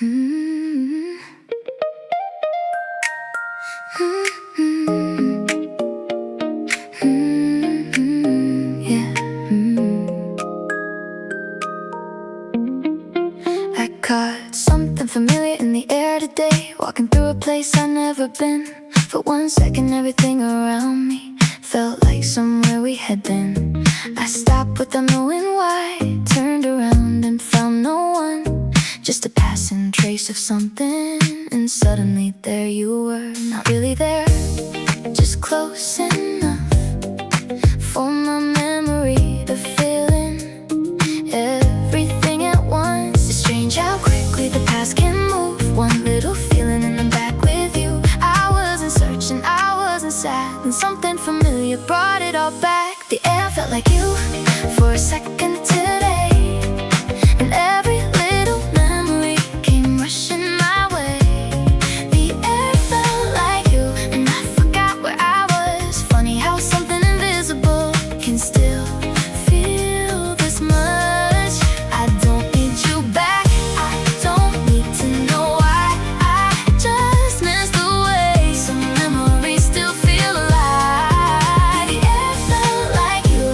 Yeah. I caught something familiar in the air today, walking through a place I've never been. For 1 second everything around me felt like somewhere we had been. I stopped without knowing why, turned around and found no one, just a passing trace of something. And suddenly there you were, not really there, just close enough for my memory to fill in everything at once. It's strange how quickly the past can move. One little feeling and I'm back with you. I wasn't searching, I wasn't sad, and something familiar brought it all back. The air felt like you for a second today, and every little memory came rushing my way. The air felt like you, and I forgot where I was. Funny how something invisible can still feel this much. I don't need you back, I don't need to know why. I just miss the way some memories still feel alive. The air felt like you,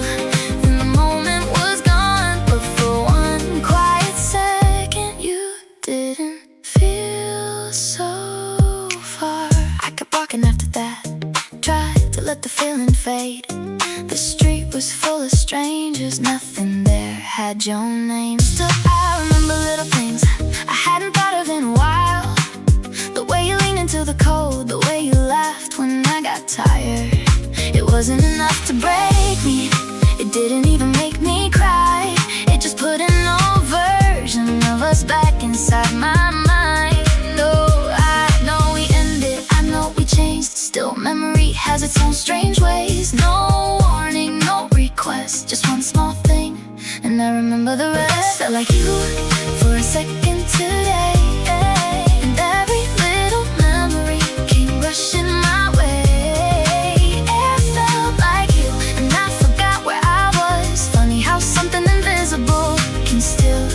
and the moment was gone, but for one quiet second you didn't feel so far. I kept walking after that, tried to let the feeling fade. The street was full of strangers, nothing there had your name. Still I remember little things I hadn't thought of in a while. The way you leaned into the cold, the way you laughed when I got tired. It wasn't enough to break me, it didn't even make me cry. It just put an old version of us back inside my mind. No, I know we ended, I know we changed. Still memory has its own strange ways. No warning, no request, just one small thing, and I remember the rest. Felt like you for a second today, and every little memory came rushing my way. It felt like you, and I forgot where I was. Funny how something invisible can still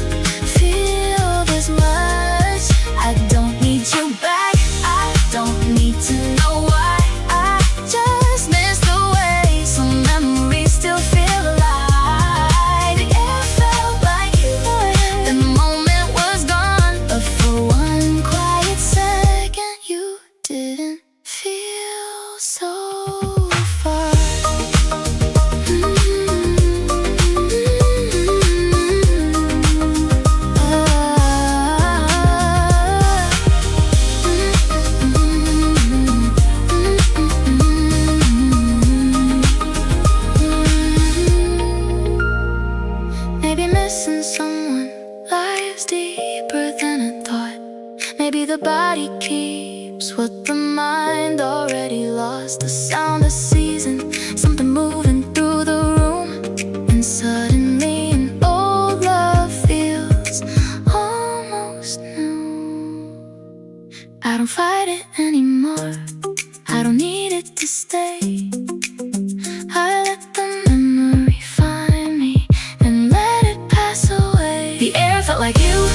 feel this much. I don't need you back, I don't need to know why. I just miss the way some memories still feel alive. The air felt like you, and the moment was gone, but for one quiet second you didn't feel so far. Maybe missing someone lies deeper than I thought. Maybe the body keeps what the mind already lost. The sound of season, something moving through the room, and suddenly an old love feels almost new. I don't fight it anymore, I don't need it to stay. I let the memory find me and let it pass away. The air felt like you,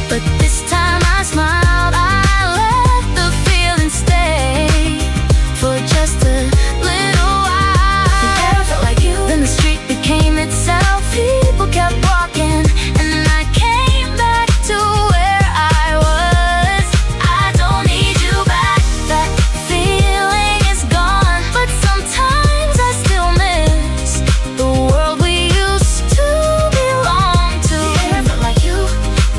but this time I smiled. I let the feeling stay for just a little while. The air felt like you, then the street became itself. People kept walking, and then I came back to where I was. I don't need you back, that feeling is gone, but sometimes I still miss the world we used to belong to. The air felt like you,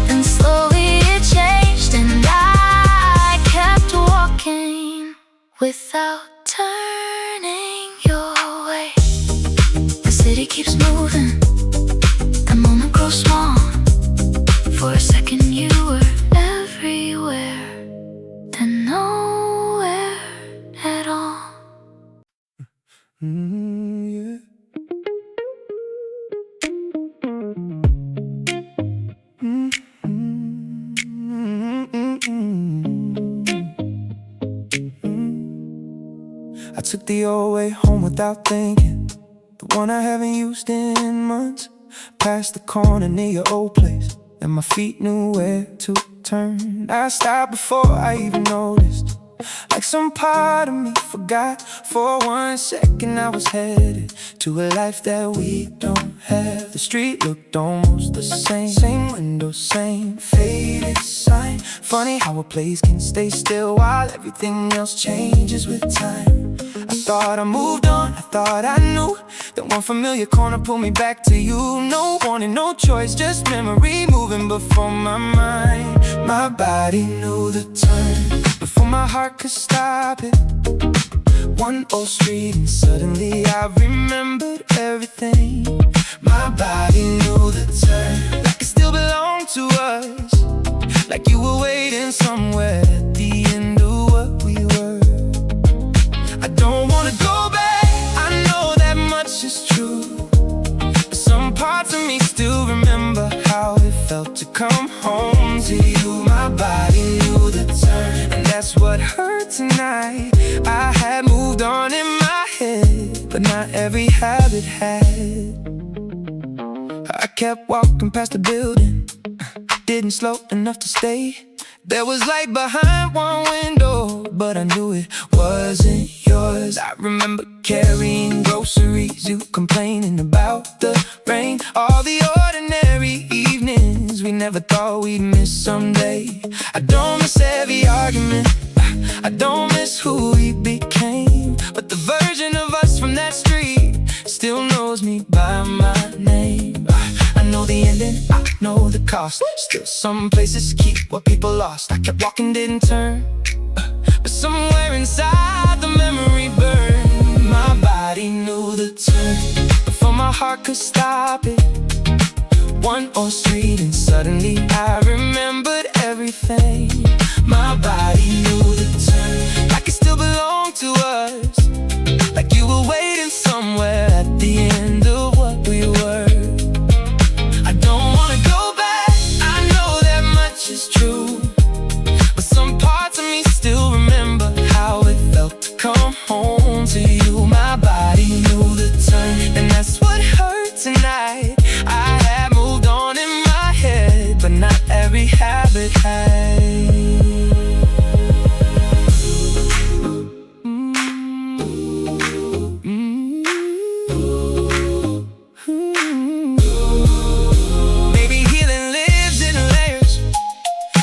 then slowly it changed, and I kept walking without turning your way. The city keeps moving, the moment grows small. For a second you were everywhere, then nowhere at all. Yeah. I took the old way home without thinking, the one I haven't used in months. Past the corner near your old place, and my feet knew where to turn. I stopped before I even noticed, like some part of me forgot. For 1 second I was headed to a life that we don't have. The street looked almost the same, same window, same faded sign. Funny how a place can stay still while everything else changes with time. I thought I moved on, I thought I knew that one familiar corner pulled me back to you. No warning, no choice, just memory moving before my mind. My body knew the turn before my heart could stop it. One old street and suddenly I remembered everything. My body knew the turn, like it still belonged to us, like you were waiting somewhere at the end of what we were. I don't wanna go back, I know that much is true, but some parts of me still remember how it felt to come home to you. My body knew the turn, and that's what hurt tonight. I had moved on in my head, but not every habit had. I kept walking past the building, didn't slow enough to stay. There was light behind one window, but I knew it wasn't yours. I remember carrying groceries, you complaining about the rain. All the ordinary evenings we never thought we'd miss someday. I don't miss every argument, I don't miss who we became, but the version of us from that street still knows me by my name. I know the ending, I know the cost. Still some places keep what people lost. I kept walking, didn't turn, but somewhere inside the memory burned. My body knew the turn before my heart could stop it. One old street and suddenly I remembered everything. My body knew the turn, like it still belonged to us, like you were waiting somewhere at the end of what we were. I don't wanna go back, I know that much is true, but some parts of me still remember how it felt to come home to you. My body knew the turn, and that's what hurt tonight. I had moved on in my head, but not every habit had. Maybe healing lives in layers,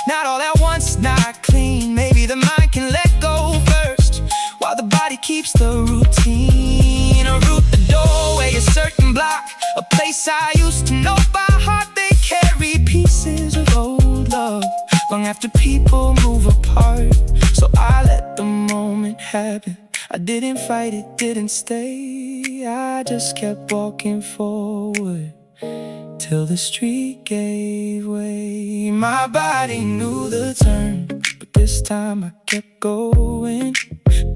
not all at once, not clean. Maybe the mind can let go first, while the body keeps the routine. A route, a doorway, a certain block, a place I used to know by heart. They carry pieces of old love long after people move apart. So I let the moment happen, I didn't fight it, didn't stay. I just kept walking forward till the street gave way. My body knew the turn, but this time I kept going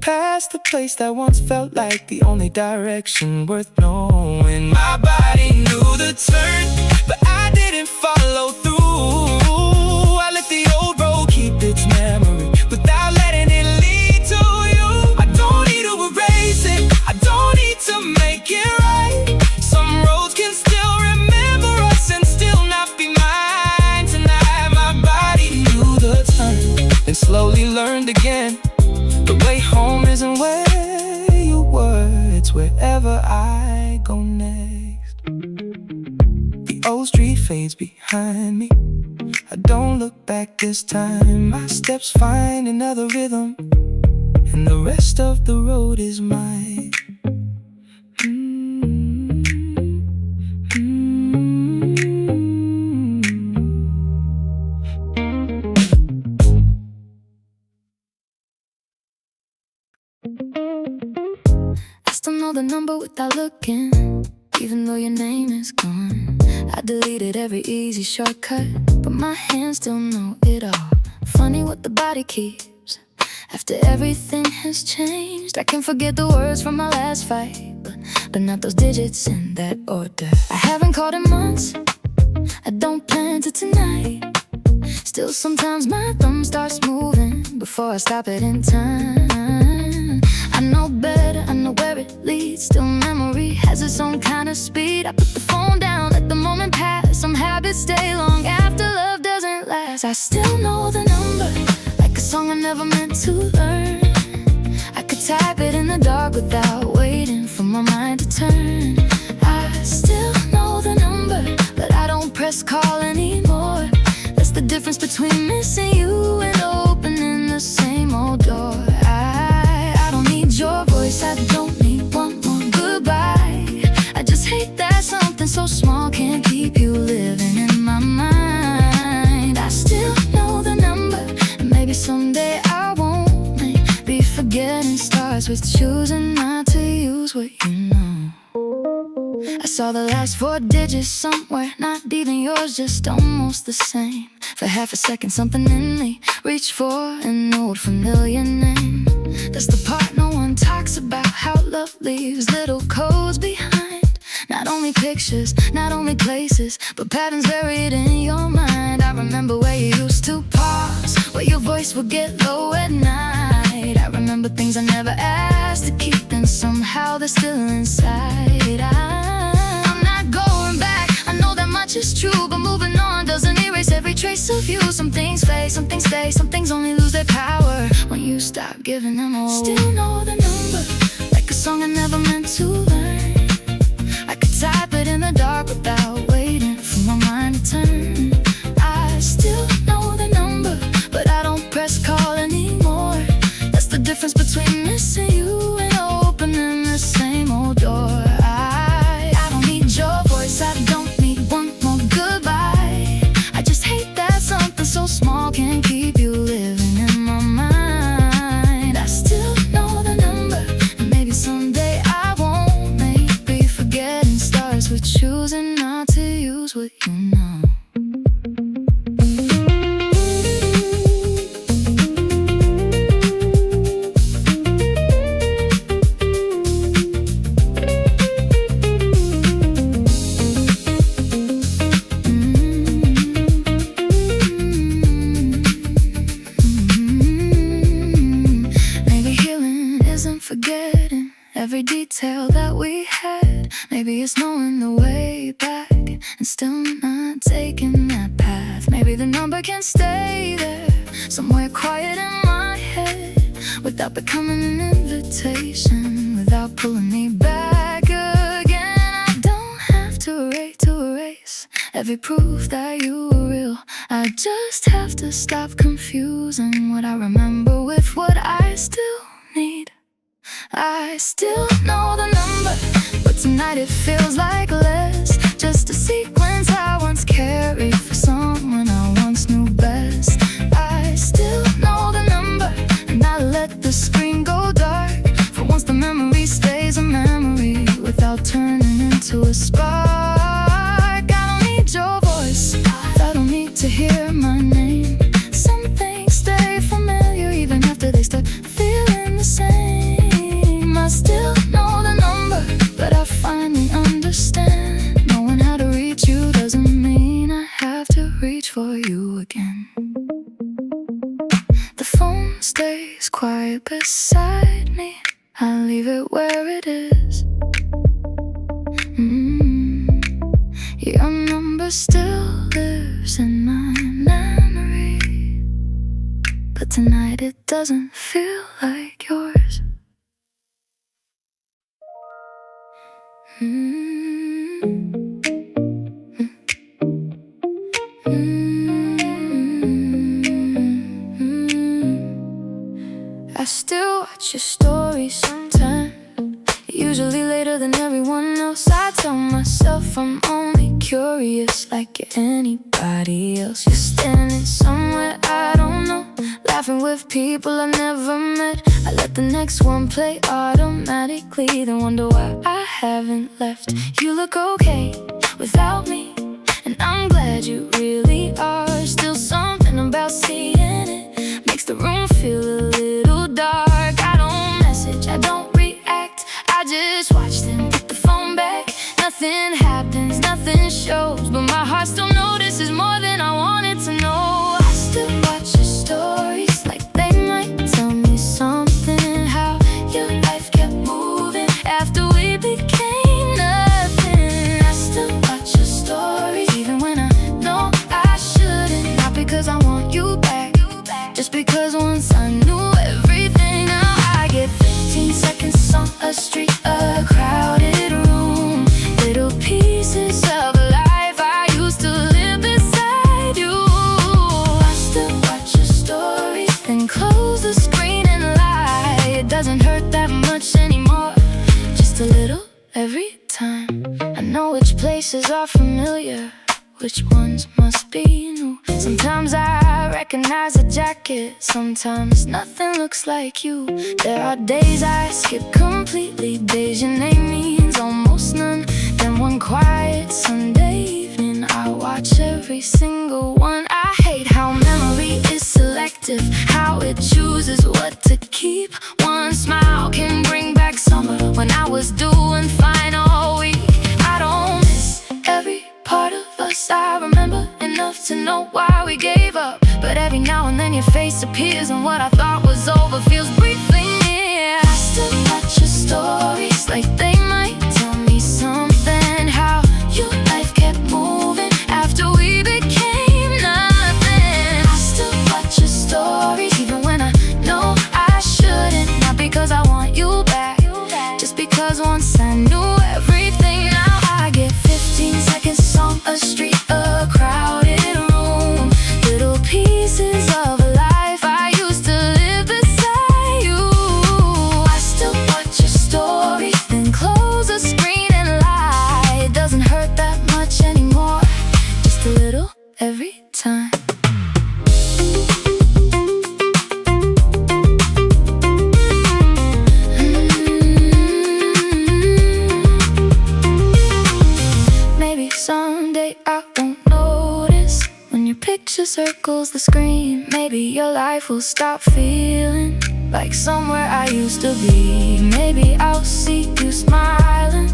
past the place that once felt like the only direction worth knowing. My body knew the turn, but I didn't follow through. I let the old road keep its memory without letting it lead to you. I don't need to erase it, I don't need to make it right. Some roads can still remember us and still not be mine tonight. My body knew the turn and slowly learned again. The way home isn't where you were, it's wherever I go next. The old street fades behind me, I don't look back this time. My steps find another rhythm, and the rest of the road is mine. I still know the number without looking, even though your name is gone. I deleted every easy shortcut, but my hands still know it all. Funny what the body keeps after everything has changed. I can forget the words from my last fight, but not those digits in that order. I haven't called in months, I don't plan to tonight. Still sometimes my thumb starts moving before I stop it in time. I know better, I know where it leads. Still memory has its own kind of speed. I put the phone down, let the moment pass. some habits stay long after love doesn't last. I still know the number, like a song I never meant to learn. I could type it in the dark without waiting for my mind to turn. I still know the number, but I don't press call anymore. That's the difference between missing you and opening the same old door. I don't need your voice, I don't need one more goodbye. I just hate that something so small can't keep you living in my mind. I still know the number, and maybe someday I won't. Maybe forgetting starts with choosing not to use what you know. I saw the last 4 digits somewhere, not even yours, just almost the same. For half a second something in me reached for an old familiar name. That's the part no one talks about, how love leaves little codes behind. Not only pictures, not only places, but patterns buried in your mind. I remember where you used to pause, where your voice would get low at night. I remember things I never asked to keep, and somehow they're still inside. I'm not going back, I know that much is true, but moving on doesn't erase every trace of you. Some things fade, some things stay, some things only lose their power when you stop giving them all. Still know the number, like a song I never meant to learn. I could type it in the dark without waiting for my mind to turn. I still know the number, but I don't press call anymore. That's the difference between missing you and opening the same old door. I don't need your voice, I don't need one more goodbye. I just hate that something so small can't keep you living in my mind. I still know the number, and maybe someday I won't. Maybe forgetting starts with choosing not to use what you know. Forgetting every detail that we had. Maybe it's knowing the way back and still not taking that path. Maybe the number can stay there, somewhere quiet in my head, without becoming an invitation, without pulling me back again. I don't have to erase every proof that you were real. I just have to stop confusing what I remember with what I still need. I still know the number, but tonight it feels like less. Just a sequence I once carried for someone I once knew best. I still know the number, and I let the screen go dark. For once the memory stays a memory without turning into a spark. I don't need your voice, I don't need to hear my name. Some things stay familiar even after they start feeling the same. I still know the number, but I finally understand. Knowing how to reach you doesn't mean I have to reach for you again. The phone stays quiet beside me, I leave it where it is. Your number still lives in my memory, but tonight it doesn't feel like yours. I still watch your stories sometimes, usually later than everyone else. I tell myself I'm only curious like anybody else. You're standing somewhere I don't know, laughing with people I never met. I let the next one play automatically, then wonder why I haven't left. You look okay without me, and I'm glad you really are. Still something about seeing it makes the room feel a little dark. I don't message, I don't react, I just watch them put the phone back. Nothing happens, nothing shows, but my heart still notices more than I wanted to know. I still watch your stories like they might tell me something, how your life kept moving after we became nothing. I still watch your stories even when I because once I knew everything. Now I get 15 seconds on a street, a crowded room, little pieces of a life I used to live beside you. I still watch your stories, then close the screen and lie. It doesn't hurt that much anymore, just a little every time. I know which places are familiar, which ones must be new. Sometimes I recognize a jacket, sometimes nothing looks like you. There are days I skip completely, days your name means almost none. Then one quiet Sunday evening, I watch every single one. I hate how memory is selective, how it chooses what to keep. One smile can bring back summer when I was doing fine all week. I don't miss every part of us. I remember enough to know why we gave up, but every now and then your face appears and what I thought was over feels briefly near. I still watch your stories like they might tell me something, how your life kept moving after we became nothing. I still watch your stories even when I know I shouldn't, not because I want you back, just because once I knew everything. Now I get 15 seconds on a street, a crowded room, little pieces of a life I used to live beside you. I still watch your story, then close the screen and lie. It doesn't hurt that much anymore, just a little every time. Maybe someday I won't notice when your picture circles the screen. Maybe your life will stop feeling like somewhere I used to be. Maybe I'll see you smiling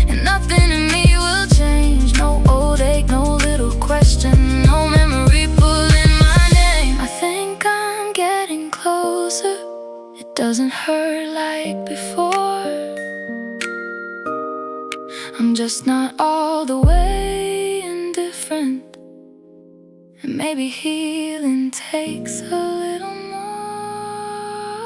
and nothing in me will change. No old ache, no little question, no memory pulling my name. I think I'm getting closer, it doesn't hurt like before. I'm just not all the way indifferent, and maybe healing takes a little more.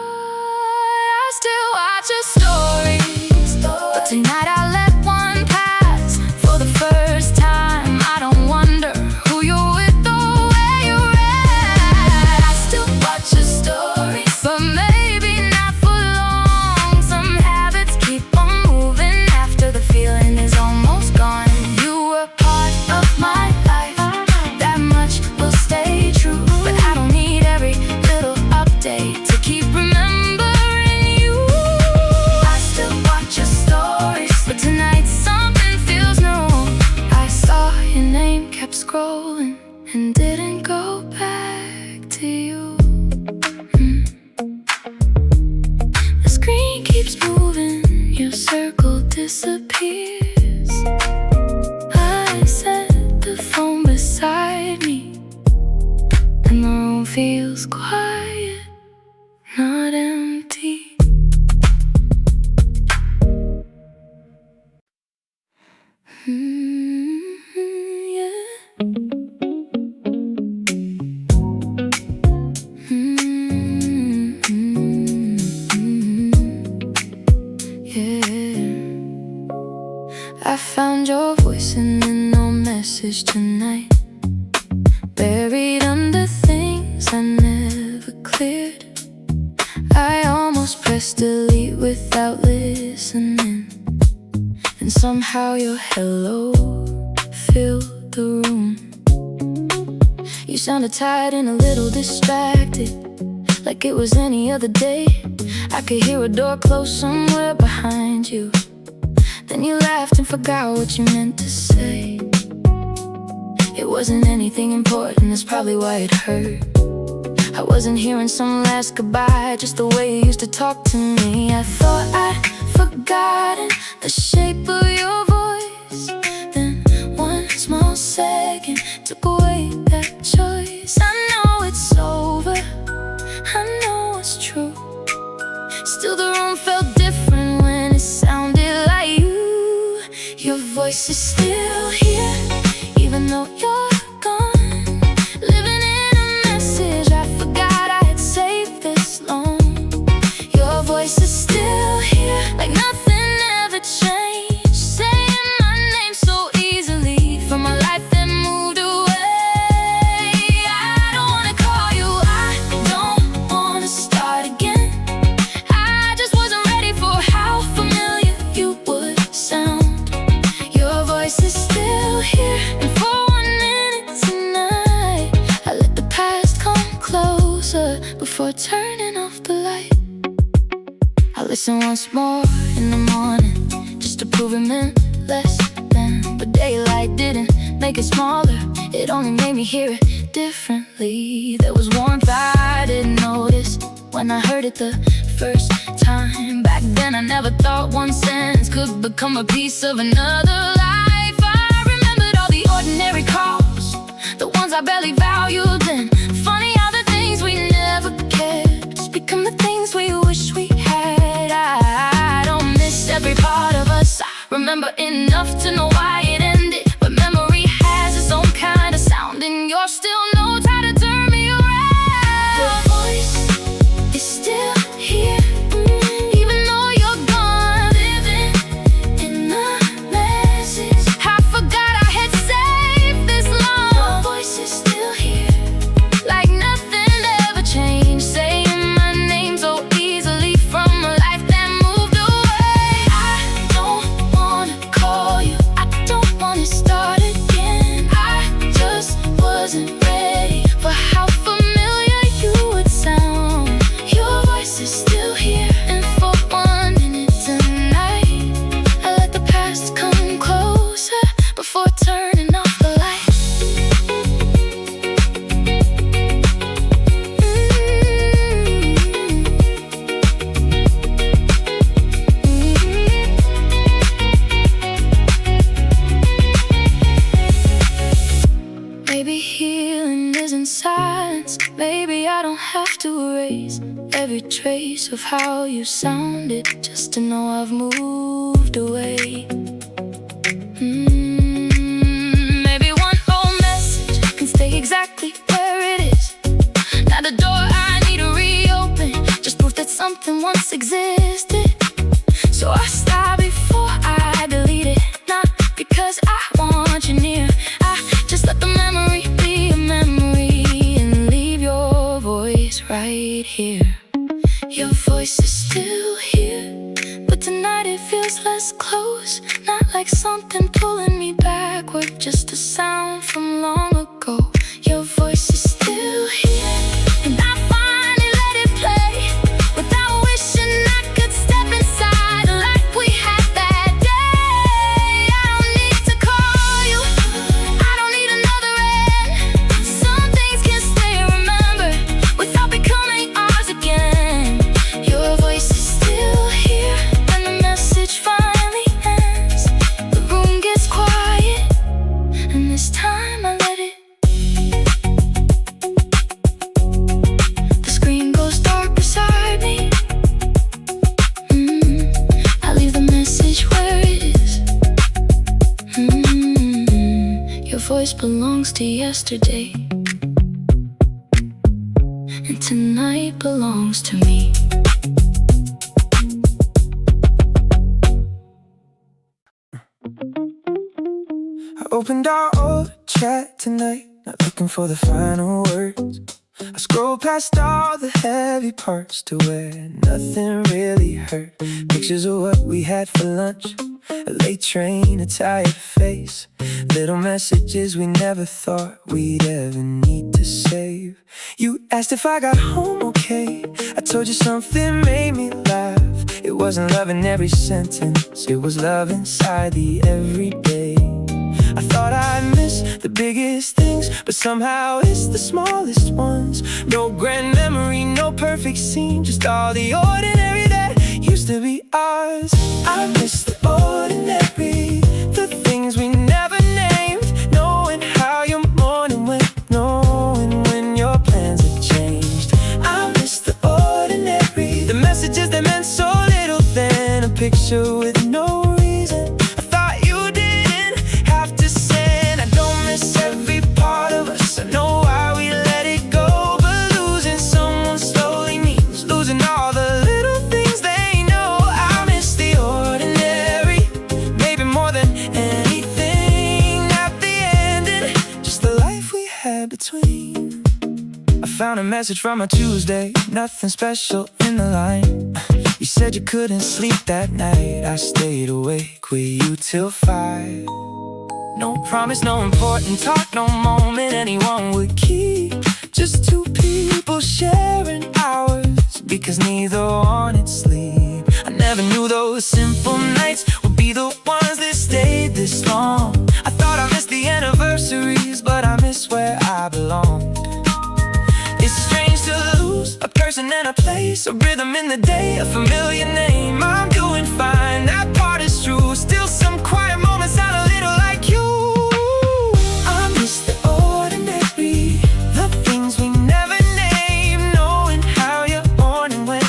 I still watch your stories, but tonight I let one pass. For the first time, I don't wonder who you're with or where you're at. I still watch your stories, but maybe not for long. Some habits keep on moving after the feeling is almost gone. You were part of my life, that much will stay true, but I don't need every little update to keep remembering you. I still watch your stories, but tonight something feels new. I saw your name, kept scrolling, and didn't go back to you. The screen keeps moving, your circle disappears. I set the phone beside me, and the room feels quiet, not empty. Yeah. I found your voice in an old message tonight, buried under things I never cleared. I almost pressed delete without listening, and somehow your hello filled the room. You sounded tired and a little distracted, like it was any other day. I could hear a door close somewhere behind you. Then you laughed and forgot what you meant to say. It wasn't anything important, that's probably why it hurt. I wasn't hearing some last goodbye, just the way you used to talk to me. I thought I'd forgotten the shape of your voice, then one small second took away that choice. I know it's over, I know it's true. Still the room felt different when it sounded like you. Your voice is still here, even though you're gone. Living in a message I forgot I had closer before turning off the light. I listen once more in the morning just to prove it meant less than. But daylight didn't make it smaller, it only made me hear it differently. There was warmth I didn't notice when I heard it the first time. Back then I never thought one sentence could become a piece of another life. I remembered all the ordinary calls, the ones I barely valued then. Funny how the things we never kept just become the things we wish we had. I don't miss every part of us, I remember enough to know why it ended. But memory has its own kind of sound, and yours still knows how to turn me around. Your voice is still here, even though you're gone. Living in the message I forgot I had saved this long. Your voice is still here, like nothing ever changed, saying my name so easily from a life that moved away. I don't wanna call you, I don't wanna start again. I just wasn't ready for how familiar you would sound. Your voice is still here, and for 1 minute tonight I let the past come closer before turning off the light. Maybe healing isn't silence. Maybe I don't have to erase every trace of how you sounded just to know I've moved away. Maybe one old message can stay exactly where it is. Not a door I need to reopen, just proof that something once existed. So I stop before I delete it, not because I want you near. I just let the memory be a memory and leave your voice right here. Your voice is still here, but tonight it feels less close. Not like something pulling me backward, just a sound from long ago. Your voice is still here, and I finally let it play without wishing I could step inside like we had that day. I don't need to call you, I don't need another end. Some things can stay remembered without becoming ours again. Your voice is still here when the message finally ends. The room gets quiet, and this time I let it. The screen goes dark beside me. I leave the message where it is. Your voice belongs to yesterday, and tonight belongs to me. I opened our old chat tonight, not looking for the final words. I scrolled past all the heavy parts to where nothing really hurt. Pictures of what we had for lunch, a late train, a tired face, little messages we never thought we'd ever need to save. You asked if I got home okay, I told you something made me laugh. It wasn't love in every sentence, it was love inside the everyday. I thought I'd miss the biggest things, but somehow it's the smallest ones. No grand memory, no perfect scene, just all the ordinary that used to be ours. I miss the ordinary, the things we never named, knowing how your morning went, knowing when your plans have changed. I miss the ordinary, the messages that meant so little then, a picture with no reason. I thought you didn't have to send. I don't miss every part of us, I know why we let it go, but losing someone slowly means losing all the little things they know. I miss the ordinary, maybe more than anything. At the end, and just the life we had between. I found a message from a Tuesday, nothing special in the line. You said you couldn't sleep that night, I stayed awake with you till 5. No promise, no important talk, no moment anyone would keep. Just two people sharing cause neither wanted sleep. I never knew those simple nights would be the ones that stayed this long. I thought I missed the anniversaries, but I miss where I belong. It's strange to lose a person and a place, a rhythm in the day, a familiar name. I'm doing fine, that part is true. Still some quiet moments sound a little like you. I miss the ordinary, the things we never name, knowing how you're on and when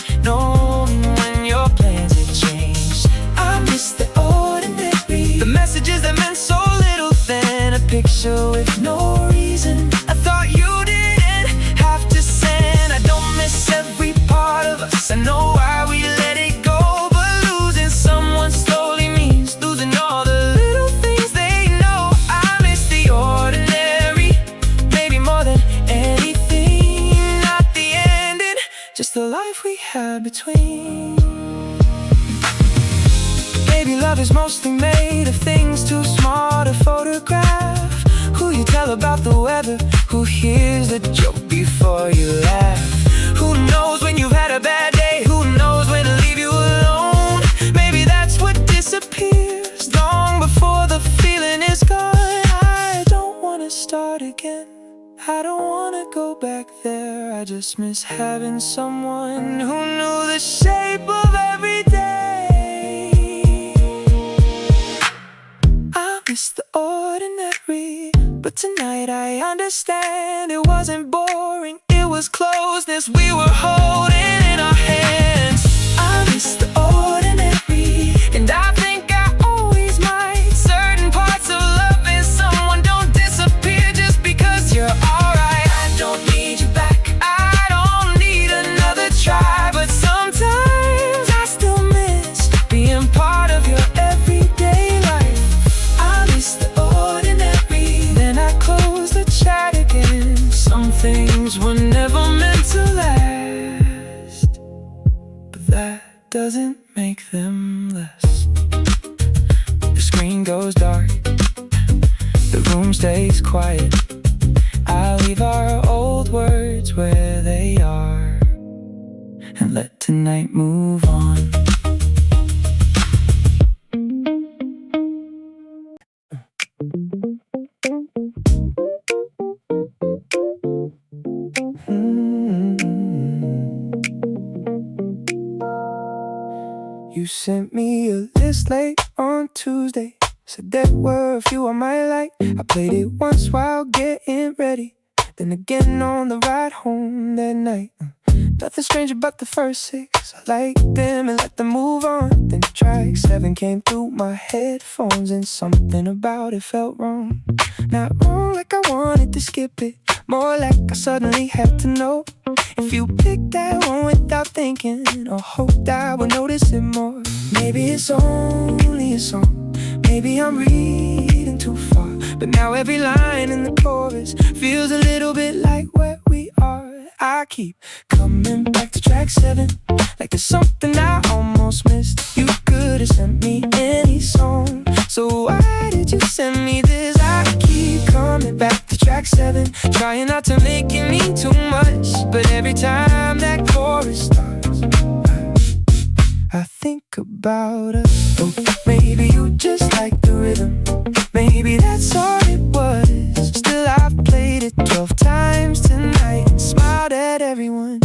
your plans have changed. I miss the ordinary, the messages that meant so little then, a picture with no reason. I thought you didn't have to send. I don't miss every part of us, I know why we let it go, but losing someone slowly means losing all the little things they know. I miss the ordinary, maybe more than anything. Not the ending, just the life we had between. Maybe love is mostly made of things too small to photograph. Who you tell about the weather, who hears the joke before you laugh. Who knows when you've had a bad day, who knows when to leave you alone. Maybe that's what disappears long before the feeling is gone. I don't wanna start again, I don't wanna go back there. I just miss having someone who knew the shape of every day. I miss the ordinary, but tonight I understand it wasn't boring, it was closeness we were holding in our hands. I miss the ordinary, and I think I always might. Certain parts of loving someone don't disappear just because you're alright. I don't need you back, I don't need another try, but sometimes I still miss being part of your everyday life. I miss the ordinary, then I close the chat again. Some things were never meant to last, but that doesn't make them less. The screen goes dark, the room stays quiet. I leave our old words where they are and let tonight move on. You sent me a list late on Tuesday, said there were a few I might like. I played it once while getting ready, then again on the ride home that night. Nothing strange about the first six, I liked them and let them move on. Then track 7 came through my headphones, and something about it felt wrong. Not wrong like I wanted to skip it, more like I suddenly had to know. If you picked that one without thinking, or hoped I would notice it more. Maybe it's only a song, maybe I'm reading too far, but now every line in the chorus feels a little bit like where we are. I keep coming back to track 7, like there's something I almost missed. You could have sent me any song, so why did you send me this? I keep coming back to track 7, trying not to make it mean too much, but every time that chorus starts, I think about us. Oh, maybe you just like the rhythm, maybe that's all it was. Still I've played it 12 times tonight and smiled at everyone.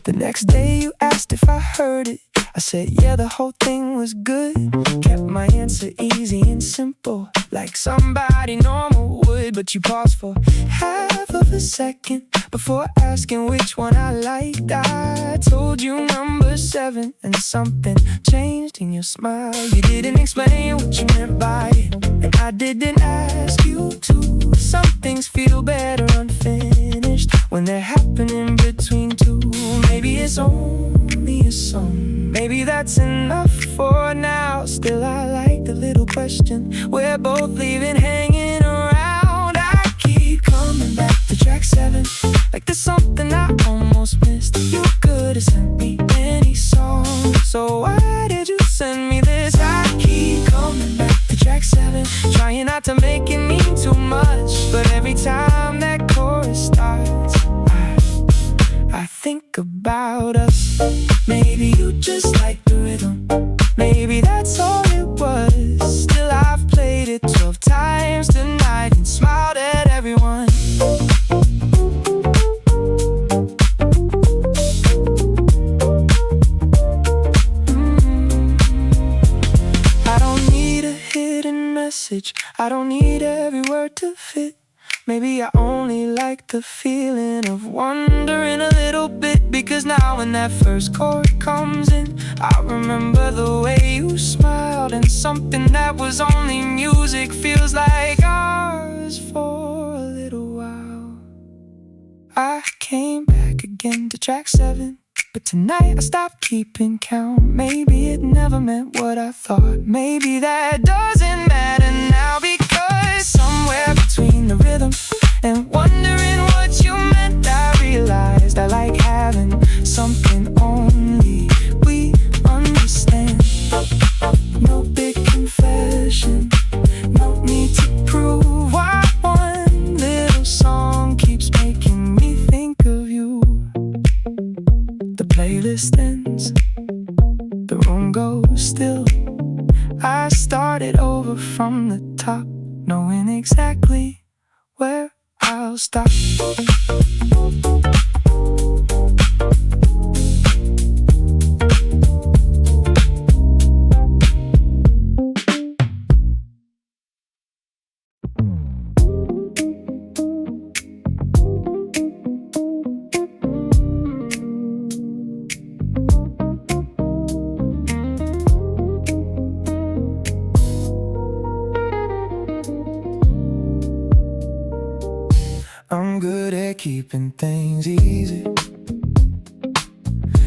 The next day you asked if I heard it, I said yeah, the whole thing was good. Kept my answer easy and simple, like somebody normal would. But you paused for half of a second before asking which one I liked. I told you number 7, and something changed in your smile. You didn't explain what you meant by it, and I didn't ask you to. Some things feel better unfinished when they're happening between two. Maybe it's only a song, maybe that's enough for now. Still I like the little question we're both leaving hanging around. I keep coming back to track 7, like there's something I almost missed. You could have sent me any song, so why did you send me this? I keep coming back to track 7, trying not to make it mean too much, but every time that chorus starts, I think about about us. Maybe you just like the rhythm, maybe that's all it was. Still I've played it 12 times tonight and smiled at everyone. I don't need a hidden message, I don't need every word to fit. Maybe I only like the feeling of wondering a little bit. Because now when that first chord comes in, I remember the way you smiled. And something that was only music feels like ours for a little while. I came back again to track 7, but tonight I stopped keeping count. Maybe it never meant what I thought. Maybe that doesn't matter now, because somewhere between the rhythm and wondering what you meant, I realized I like having something only we understand. No big confession, no need to prove why one little song keeps making me think of you. The playlist ends, the room goes still. I started over from the top, knowing exactly where I'll stop. I'm good at keeping things easy,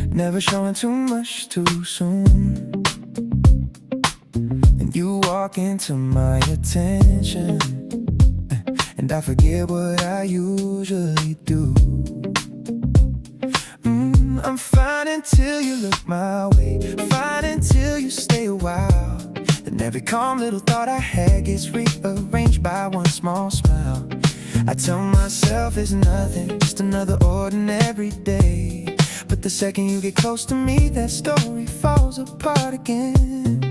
never showing too much too soon. And you walk into my attention, and I forget what I usually do. I'm fine until you look my way, fine until you stay a while. Then every calm little thought I had gets rearranged by one small smile. I tell myself it's nothing, just another ordinary day. But the second you get close to me, that story falls apart again.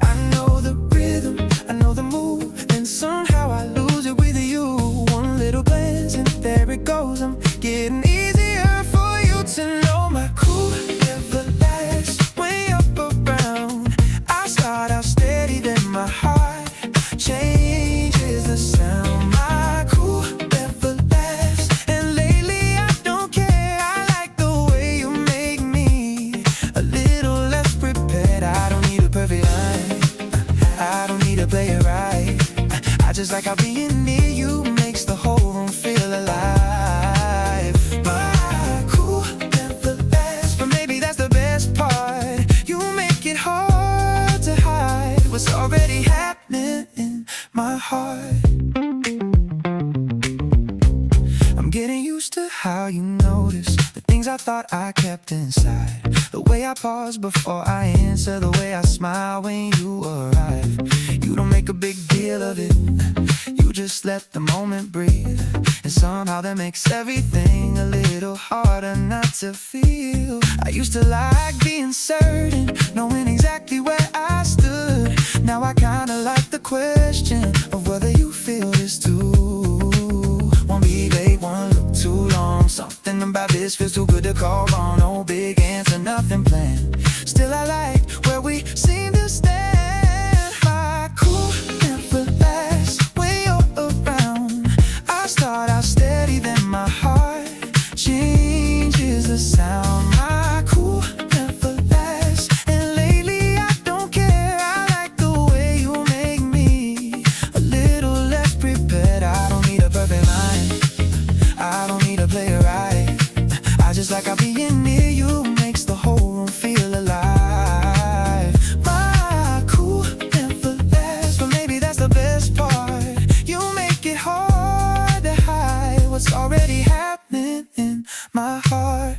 I know the rhythm, I know the move, then somehow I lose it with you. One little glance and there it goes, I'm getting easier for you to know. My cool never lasts when you're around. I start out steady, then my heart changes the sound. My cool never lasts, and lately I don't care. I like the way you make me a little less prepared. I don't need a perfect line, I don't need to play it right. I just like how being near you makes the whole room feel alive. My cool never lasts, but maybe that's the best part. You make it hard to hide what's already happening in my heart. I'm getting used to how you notice the things I thought I kept inside. The way I pause before I answer, the way I smile when you arrive. You don't make a big deal of it, you just let the moment breathe. And somehow that makes everything a little harder not to feel. I used to like being certain, knowing exactly where I stood. Now I kinda like the question of whether you feel this too. Won't be late, won't look too long. Something about this feels too good to call on. No big answer, nothing planned. Still I like where we seem to stand. My cool never lasts when you're around. I start out steady, then my heart changes the sound. My cool never lasts, and lately I don't care. I like the way you make me a little less prepared. I don't need a perfect line, I don't need to play it right. I just like how being near you makes the whole room feel alive. My cool never lasts, but maybe that's the best part. You make it hard to hide what's already happening in my heart.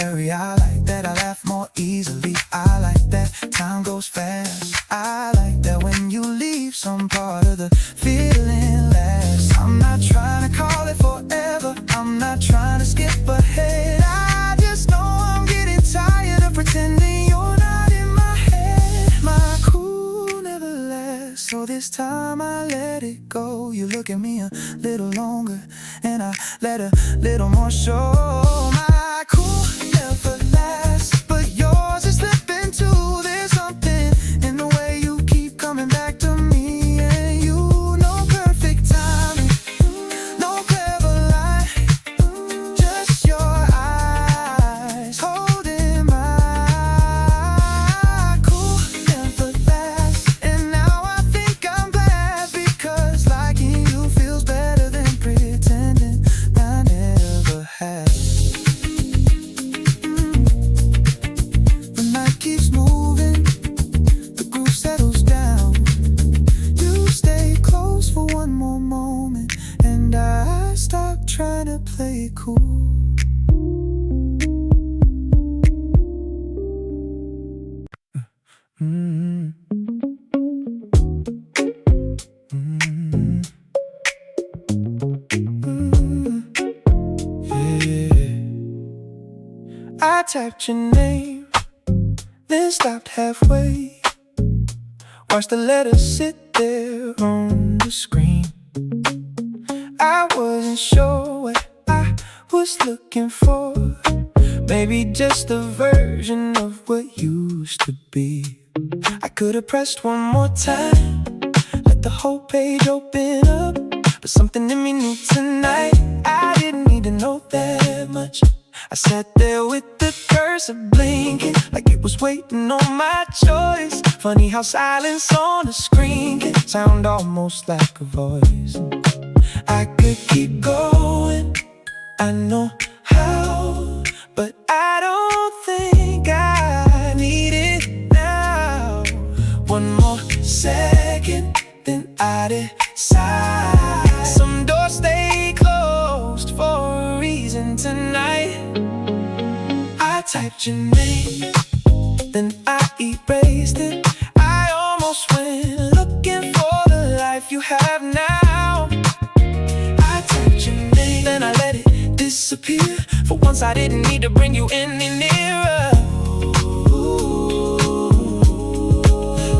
airy. I like that I laugh more easily. I like that time goes fast. I like that when you leave, some part of the feeling lasts. I'm not trying to call it forever. I'm not trying to skip ahead. I just know I'm getting tired of pretending you're not in my head. My cool never lasts, so this time I let it go. You look at me a little longer, and I let a little more show. My cool never lasts, but yours is slipping too. There's something in the way you keep coming back to me, and you know perfect timing, no clever lie, just your eyes holding my cool never lasts. And now I think I'm glad, because liking you feels better than pretending I never had. The night keeps moving, the groove settles down. You stay close for one more moment, and I stop trying to play it cool. Mm-hmm. Mm-hmm. Yeah. I typed your name, then stopped halfway. Watched the letters sit there on the screen. I wasn't sure what I was looking for. Maybe just a version of what used to be. I could have pressed one more time, let the whole page open up, but something in me knew tonight I didn't need to know that much. I sat there with the cursor blinking, like it was waiting on my choice. Funny how silence on the screen can sound almost like a voice. I could keep going, I know how, but I don't think I need it now. One more second, then I decide. Some doors stay closed for a reason tonight. I typed your name, then I erased it. I almost went looking for the life you have now. I typed your name, then I let it disappear. For once I didn't need to bring you any nearer.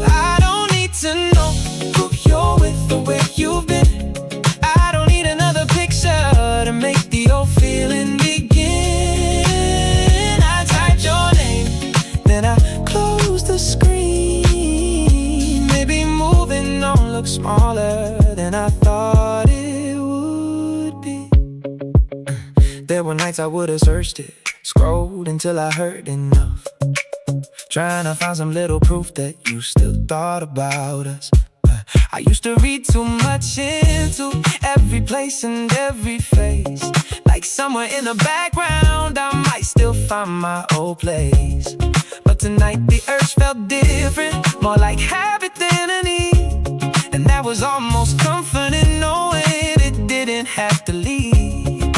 I don't need to know who you're with or where you've been. I don't need another picture to make the old feeling begin. I typed your name, then I closed the screen. Maybe moving on looks smaller than I thought it would be. There were nights I would've searched it, scrolled until I heard enough, trying to find some little proof that you still thought about us. I used to read too much into every place and every face, like somewhere in the background I might still find my old place. But tonight the urge felt different, more like habit than a need. And that was almost comforting, knowing it didn't have to leave.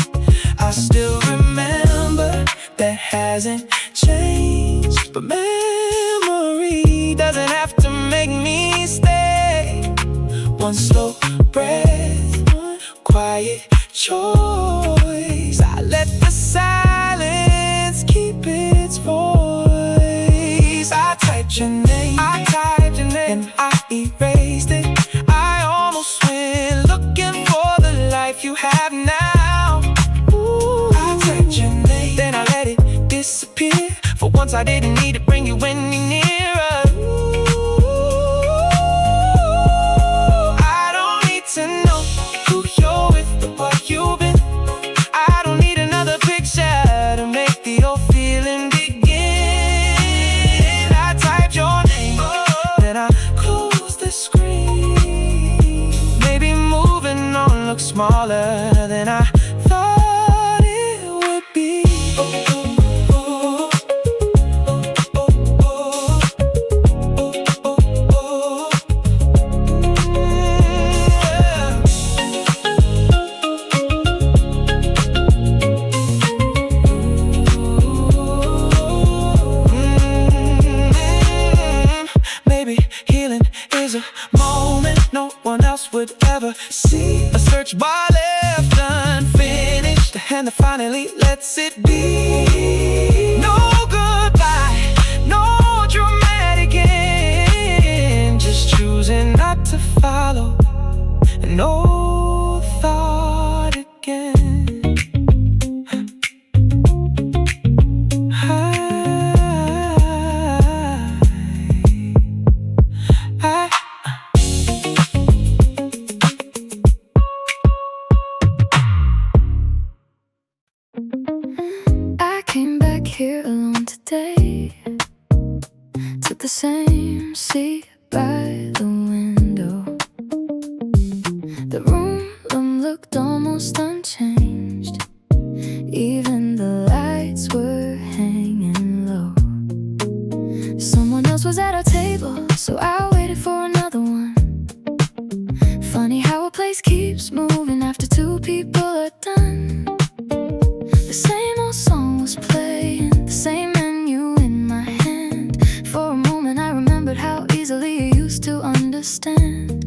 I still remember, that hasn't changed, but memory doesn't have to make me stay. One slow breath, one quiet choice. I let the silence keep its voice. I typed your name, and I erased it. I almost went looking for the life you have now. I typed your name, then I let it disappear. For once I didn't need to bring you any nearer. I don't need to know who you're with or what you've been. I don't need another picture to make the old feeling begin. I typed your name, then I closed the screen. Maybe moving on looks smaller than I thought it would be. again today. Took the same seat by the window. The room looked almost unchanged. Even the lights were hanging low. Someone else was at our table, so I waited for another one. Funny how a place keeps moving after two people are done. The same old song was playing, the same menu in my hand. For a moment I remembered how easily you used to understand.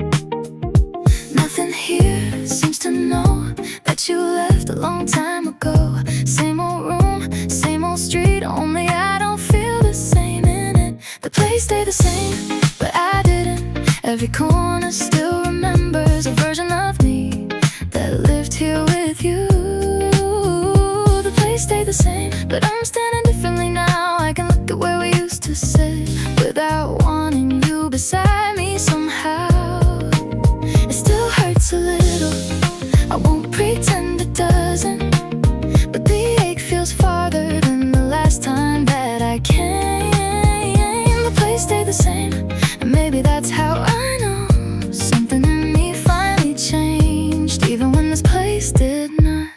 Nothing here seems to know that you left a long time ago. Same old room, same old street, only I don't feel the same in it. The place stayed the same, but I didn't. Every corner still remembers a version of me that lived here with you. The place stayed the same, but I'm standing differently now. I can look at where we used to sit without wanting you beside me somehow. It still hurts a little, I won't pretend it doesn't, but the ache feels farther than the last time that I came. The place stayed the same, and maybe that's how I know something in me finally changed, even when this place did not.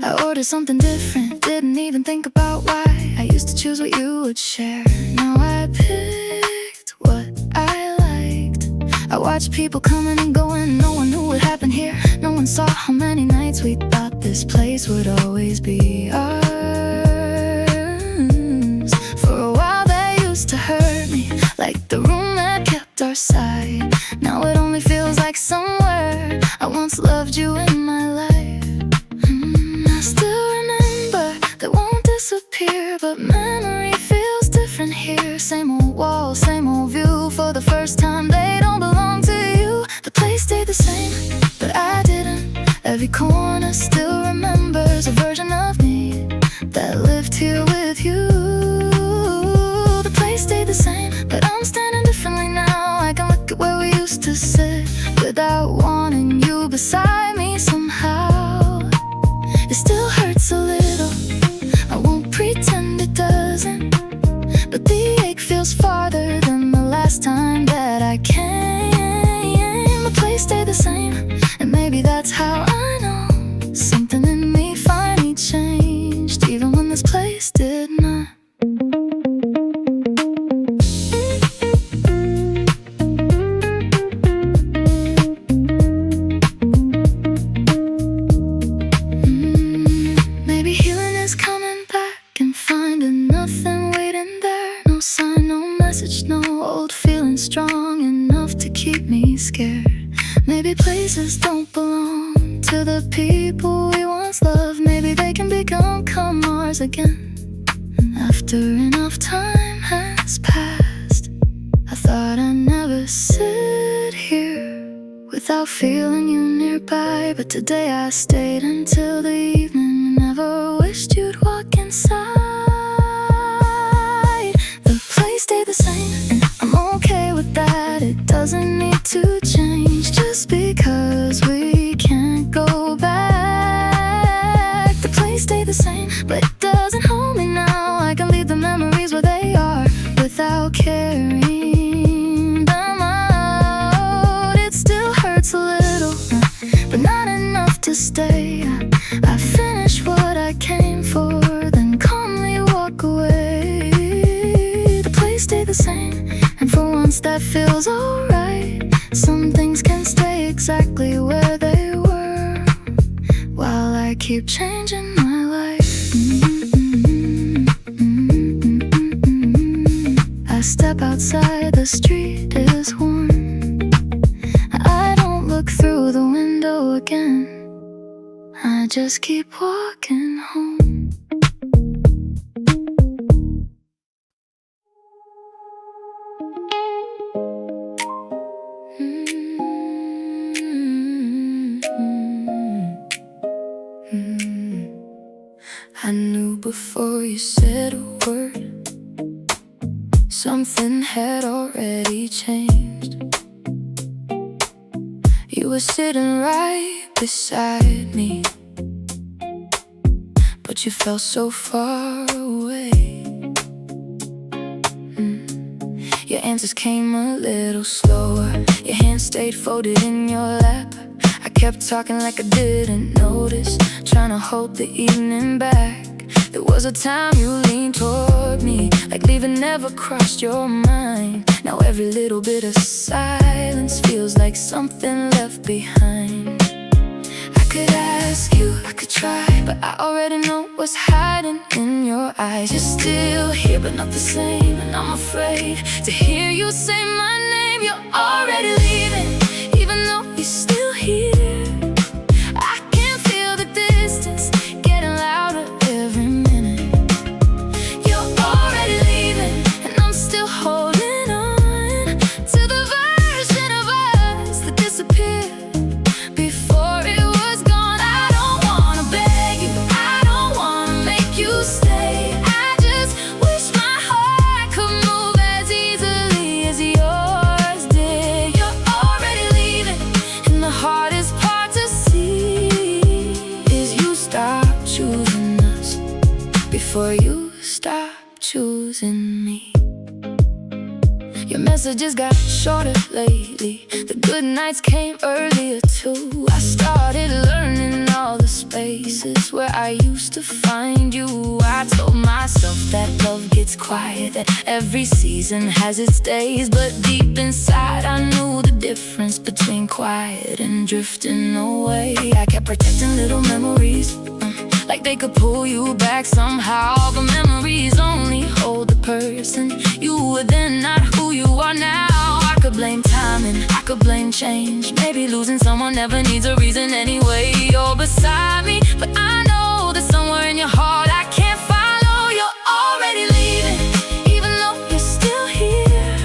I ordered something different, didn't even think about why. I used to choose what you would share, now I picked what I liked. I watched people coming and going, no one knew what happened here. No one saw how many nights we thought this place would always be ours. For a while that used to hurt me, like the room that kept our side. Now it only feels like somewhere I once loved you in my life. I still remember that won't disappear, but memory feels different here. Same old wall, same old view. For the first time they don't belong to you. The place stayed the same, but I didn't. Every corner still remembers a version of me that lived here with you. The place stayed the same, but I'm standing differently now. I can look at where we used to sit without wanting you beside me somehow. It still hurts a little, I won't pretend it doesn't, but the ache feels farther than the last time that I came. The place stayed the same, and maybe that's how I know something in me finally changed, even when this place did not. Maybe healing is coming back and finding nothing waiting there. No sign, no message, no old feeling strong enough to keep me scared. Maybe places don't belong to the people we once loved. Maybe they can become ours again after enough time has passed. I thought I'd never sit here without feeling you nearby, but today I stayed until the evening. Never wished you'd walk inside. The place stayed the same, and I'm okay with that. It doesn't need to change just because we can't go back. The place stayed the same, but it doesn't hold me now. I can leave the memories where they are without carrying them out. It still hurts a little, but not enough to stay. I finish what I came for, then calmly walk away. The place stayed the same, and for once that feels alright. Some things can stay exactly where they were, while I keep changing my life. I step outside, the street is warm. I don't look through the window again, I just keep walking home. I knew before you said a word, something had already changed. You were sitting right beside me, but you felt so far away. Your answers came a little slower. Your hands stayed folded in your lap. I kept talking like I didn't notice, trying to hold the evening back. There was a time you leaned toward me, like leaving never crossed your mind. Now every little bit of silence feels like something left behind. I could ask you, I could try, but I already know what's hiding in your eyes. You're still here, but not the same, and I'm afraid to hear you say my name. You're already leaving, even though you're still here. I can feel the distance getting louder every minute. You're already leaving, and I'm still holding on to the version of us that disappeared before it was gone. I don't wanna beg you, I don't wanna make you stay. I just wish my heart could move as easily as yours did. You're already leaving, and the hardest part to see is you stop choosing us before you stop choosing me. Your messages got shorter lately. The good nights came earlier too. I started learning all the spaces where I used to find you. I told myself that love gets quiet, that every season has its days. But deep inside I knew the difference between quiet and drifting away. I kept protecting little memories, like they could pull you back somehow. But memories only hold the person you were then, not who you are now. I could blame time and I could blame change. Maybe losing someone never needs a reason anyway. You're beside me, but I know that somewhere in your heart I can't follow. You're already leaving, even though you're still here.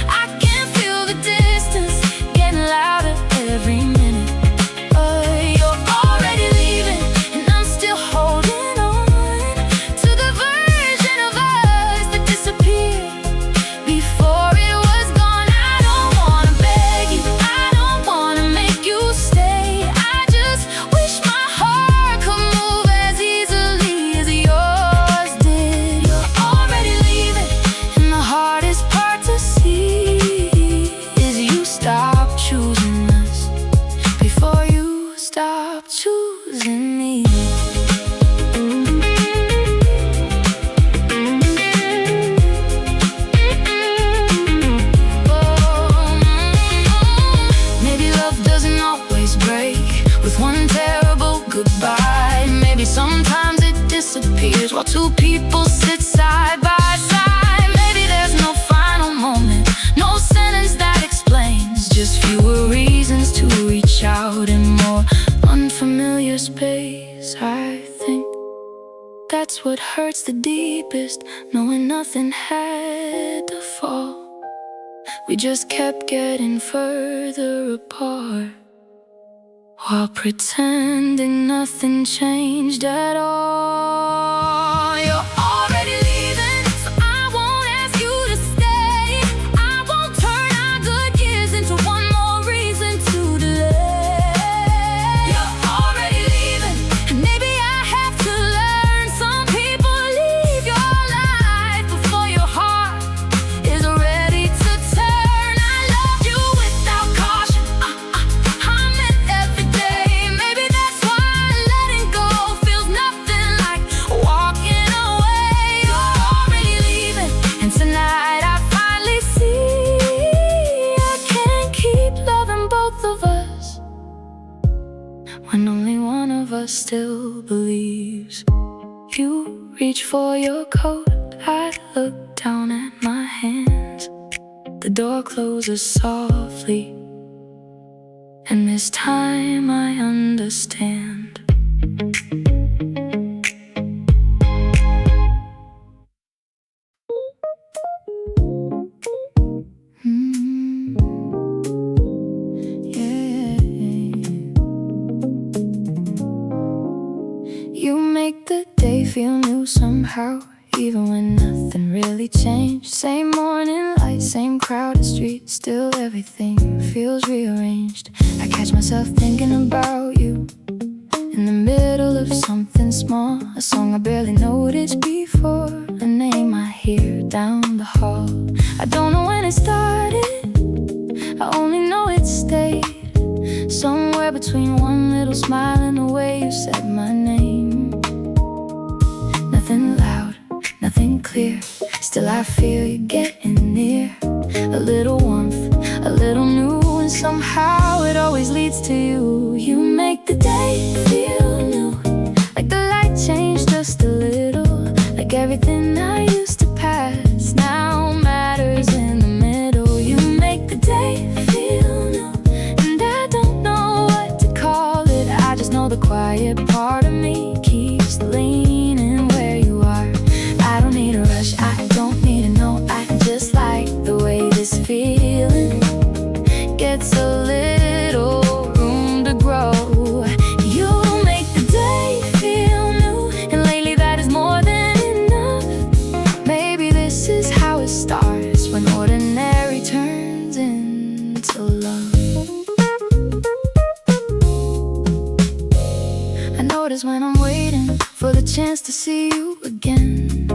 I can feel the distance getting louder every minute. You're already leaving, and I'm still holding on to the version of us that disappeared before it was gone. I don't wanna beg you, I don't wanna make you stay. I just wish my heart could move as easily as yours did. You're already leaving, and the hardest part to see is you stop choosing us before you stop choosing me. Maybe love doesn't always break with one terrible goodbye. Maybe sometimes it disappears while two people sit side by side. Maybe there's no final moment, no sentence that explains, just fewer reasons to reach out in more unfamiliar space. I think that's what hurts the deepest, knowing nothing had to fall. We just kept getting further apart while pretending nothing changed at all. You're already leaving, so I won't ask you to stay. I won't turn our good years into one more reason to delay. You're already leaving, and maybe I have to learn some people leave your life before your heart is ready to turn. I loved you without caution, I meant every day. Maybe that's why letting go feels nothing like walking away. You're already leaving, and tonight I finally see I can't keep loving both of us when only one of us still believes. You reach for your coat, I look down at my hands. The door closes softly, and this time I understand. You make the day feel new somehow, even when nothing really changed. Same morning light, same crowded street, still everything feels rearranged. I catch myself thinking about you in the middle of something small, a song I barely noticed before, a name I hear down the hall. I don't know smiling the way you said my name. Nothing loud, nothing clear, still I feel you getting near. A little warmth, a little new, and somehow it always leads to you. You make the day feel new, like the light changed just a little, like everything I used to pass now matters in the middle. You make the day feel new, and I don't know what to call it. I just know the quiet part of me keeps leaning where you are. I don't need a rush, I don't need to know. I just like the way this feeling gets a little room to grow. You make the day feel new, and lately that is more than enough. Maybe this is how it starts, when ordinary turns into love. I notice when I'm waiting for the chance to see you again,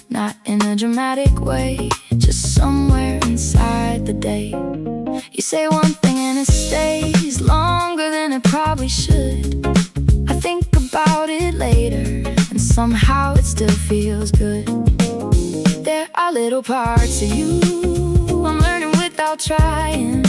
not in a dramatic way, just somewhere inside the day. You say one thing and it stays longer than it probably should. I think about it later, and somehow it still feels good. There are little parts of you I'm learning without trying.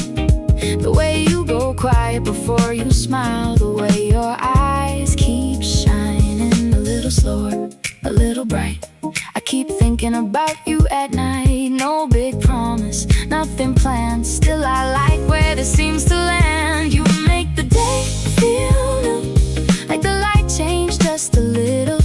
The way you go quiet before you smile, the way your eyes keep shining a little slower, a little bright. I keep thinking about you at night. No big promise, nothing planned, still I like where this seems to land. You make the day feel new, like the light changed just a little,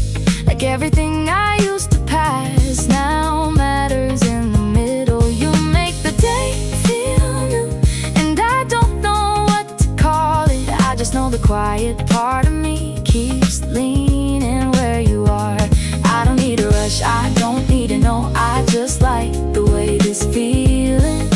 like everything I used to pass now matters in the middle. You make the day feel new, and I don't know what to call it. I just know the quiet part of me keeps leaning where you are. I don't need a rush, I don't need to know. I just like the way this feeling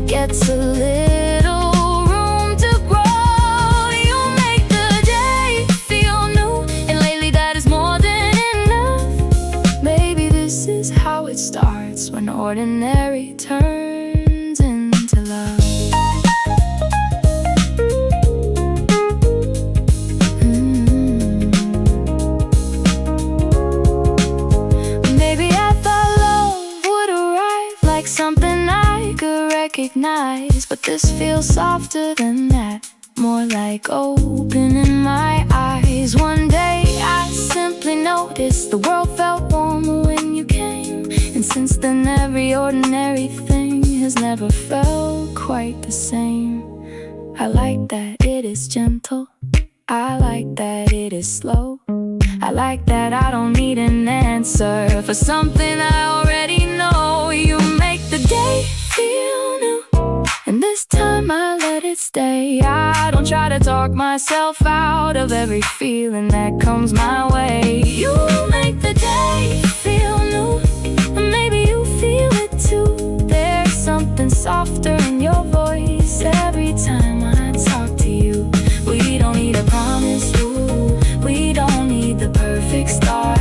gets a little room to grow. You make the day feel new, and lately that is more than enough. Maybe this is how it starts, when ordinary turns into love. Something I could recognize, but this feels softer than that, more like opening my eyes. One day I simply noticed the world felt warmer when you came, and since then every ordinary thing has never felt quite the same. I like that it is gentle, I like that it is slow, I like that I don't need an answer for something I already know. You make the day feel new, and this time I let it stay. I don't try to talk myself out of every feeling that comes my way. You make the day feel new, and maybe you feel it too. There's something softer in your voice every time I talk to you. We don't need a promise, we don't need the perfect start.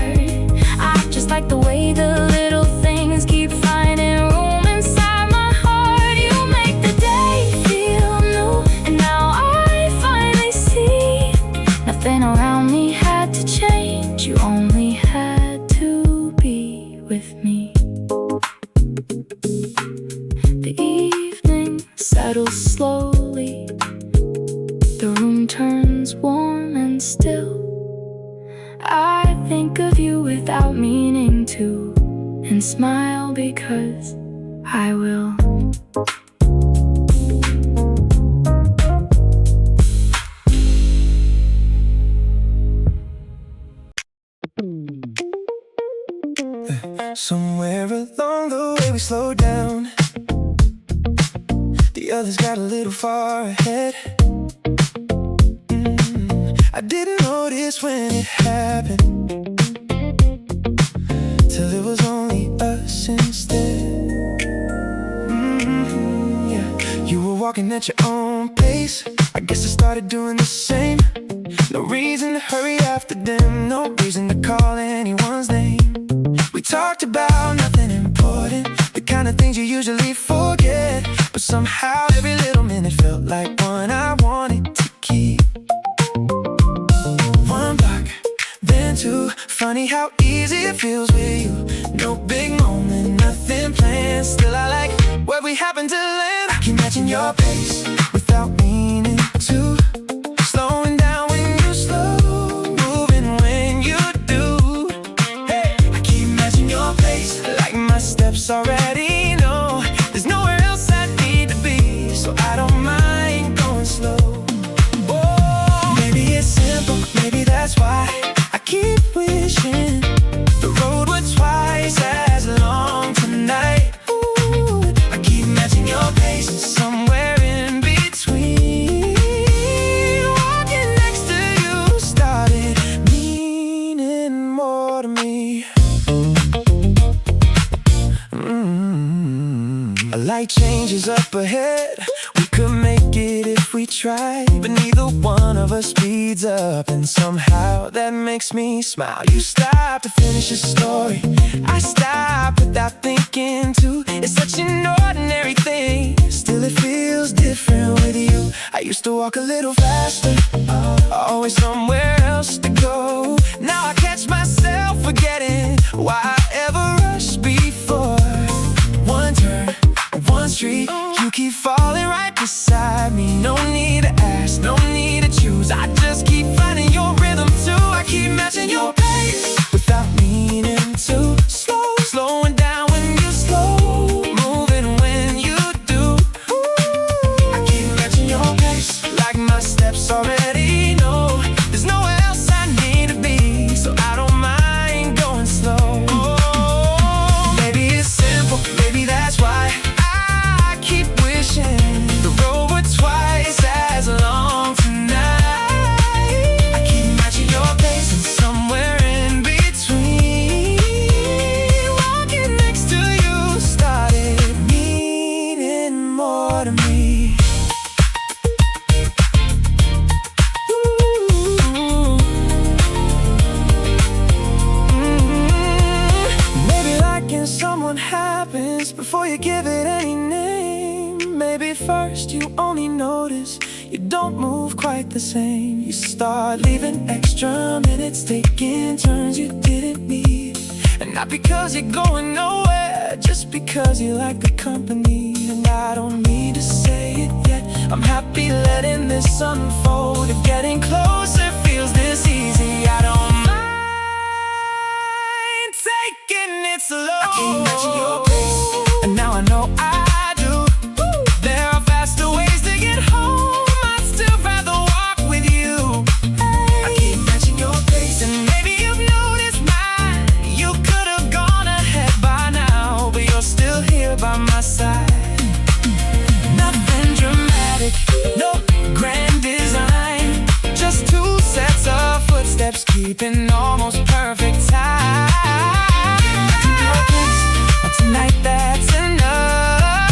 I just like the way the little things keep finding room inside my heart. You make the day feel new, and now I finally see nothing around me had to change. You only had to be with me. The evening settles slowly, the room turns warm and still. I think of you without meaning to, and smile because I will. Somewhere along the way we slowed down, the others got a little far ahead. I didn't notice when it happened, till it was only us instead. Yeah, you were walking at your own pace, I guess I started doing the same. No reason to hurry after them, no reason to call anyone's name. We talked about nothing important, the kind of things you usually forget, but somehow every little minute felt like one I wanted to keep. too. Funny how easy it feels with you. No big moment, nothing planned. Still I like where we happen to land. I can imagine your pace without meaning to. Slowing down when you slow, moving when you do. Hey, I can imagine your pace, like my steps already know. There's nowhere else I need to be, so I don't mind going slow. Oh, maybe it's simple, maybe that's why I keep wishing the road were twice as long tonight. Ooh, I keep matching your pace somewhere in between. Walking next to you started meaning more to me. A light changes up ahead. We could make it if we tried, but neither one of us speeds up, and somehow that makes me smile. You stop to finish a story, I stop without thinking too. It's such an ordinary thing, still it feels different with you. I used to walk a little faster, always somewhere else to go. Now I catch myself forgetting why I ever rushed before. One turn, one street, you keep falling right beside me. No need to ask, no need to choose, I just keep finding your rhythm too. I keep matching your pace without meaning to. Slowing down when you slow, moving when you do. I keep matching your pace, like my steps already know. There's nowhere else I need to be, so I don't mind going slow. Maybe it's simple, maybe that's why I keep wishing the road were twice as long tonight. I keep matching your pace and somewhere in between. Walking next to you started meaning more to me. Maybe liking someone happens before you give it any name. Maybe first you only notice you don't move quite the same. You start leaving extra minutes, taking turns you didn't need. And not because you're going nowhere, just because you like the company. And I don't need to say it yet, I'm happy letting this unfold. If getting closer feels this easy, I don't mind taking it slow. I keep matching your pace, and now I know I do. There are faster ways to get home, I'd still rather walk with you. I keep matching your pace, and maybe you've noticed mine. You could have gone ahead by now, but you're still here by my side. Nothing dramatic, no grand design, just two sets of footsteps keeping almost perfect time. Tonight that's enough.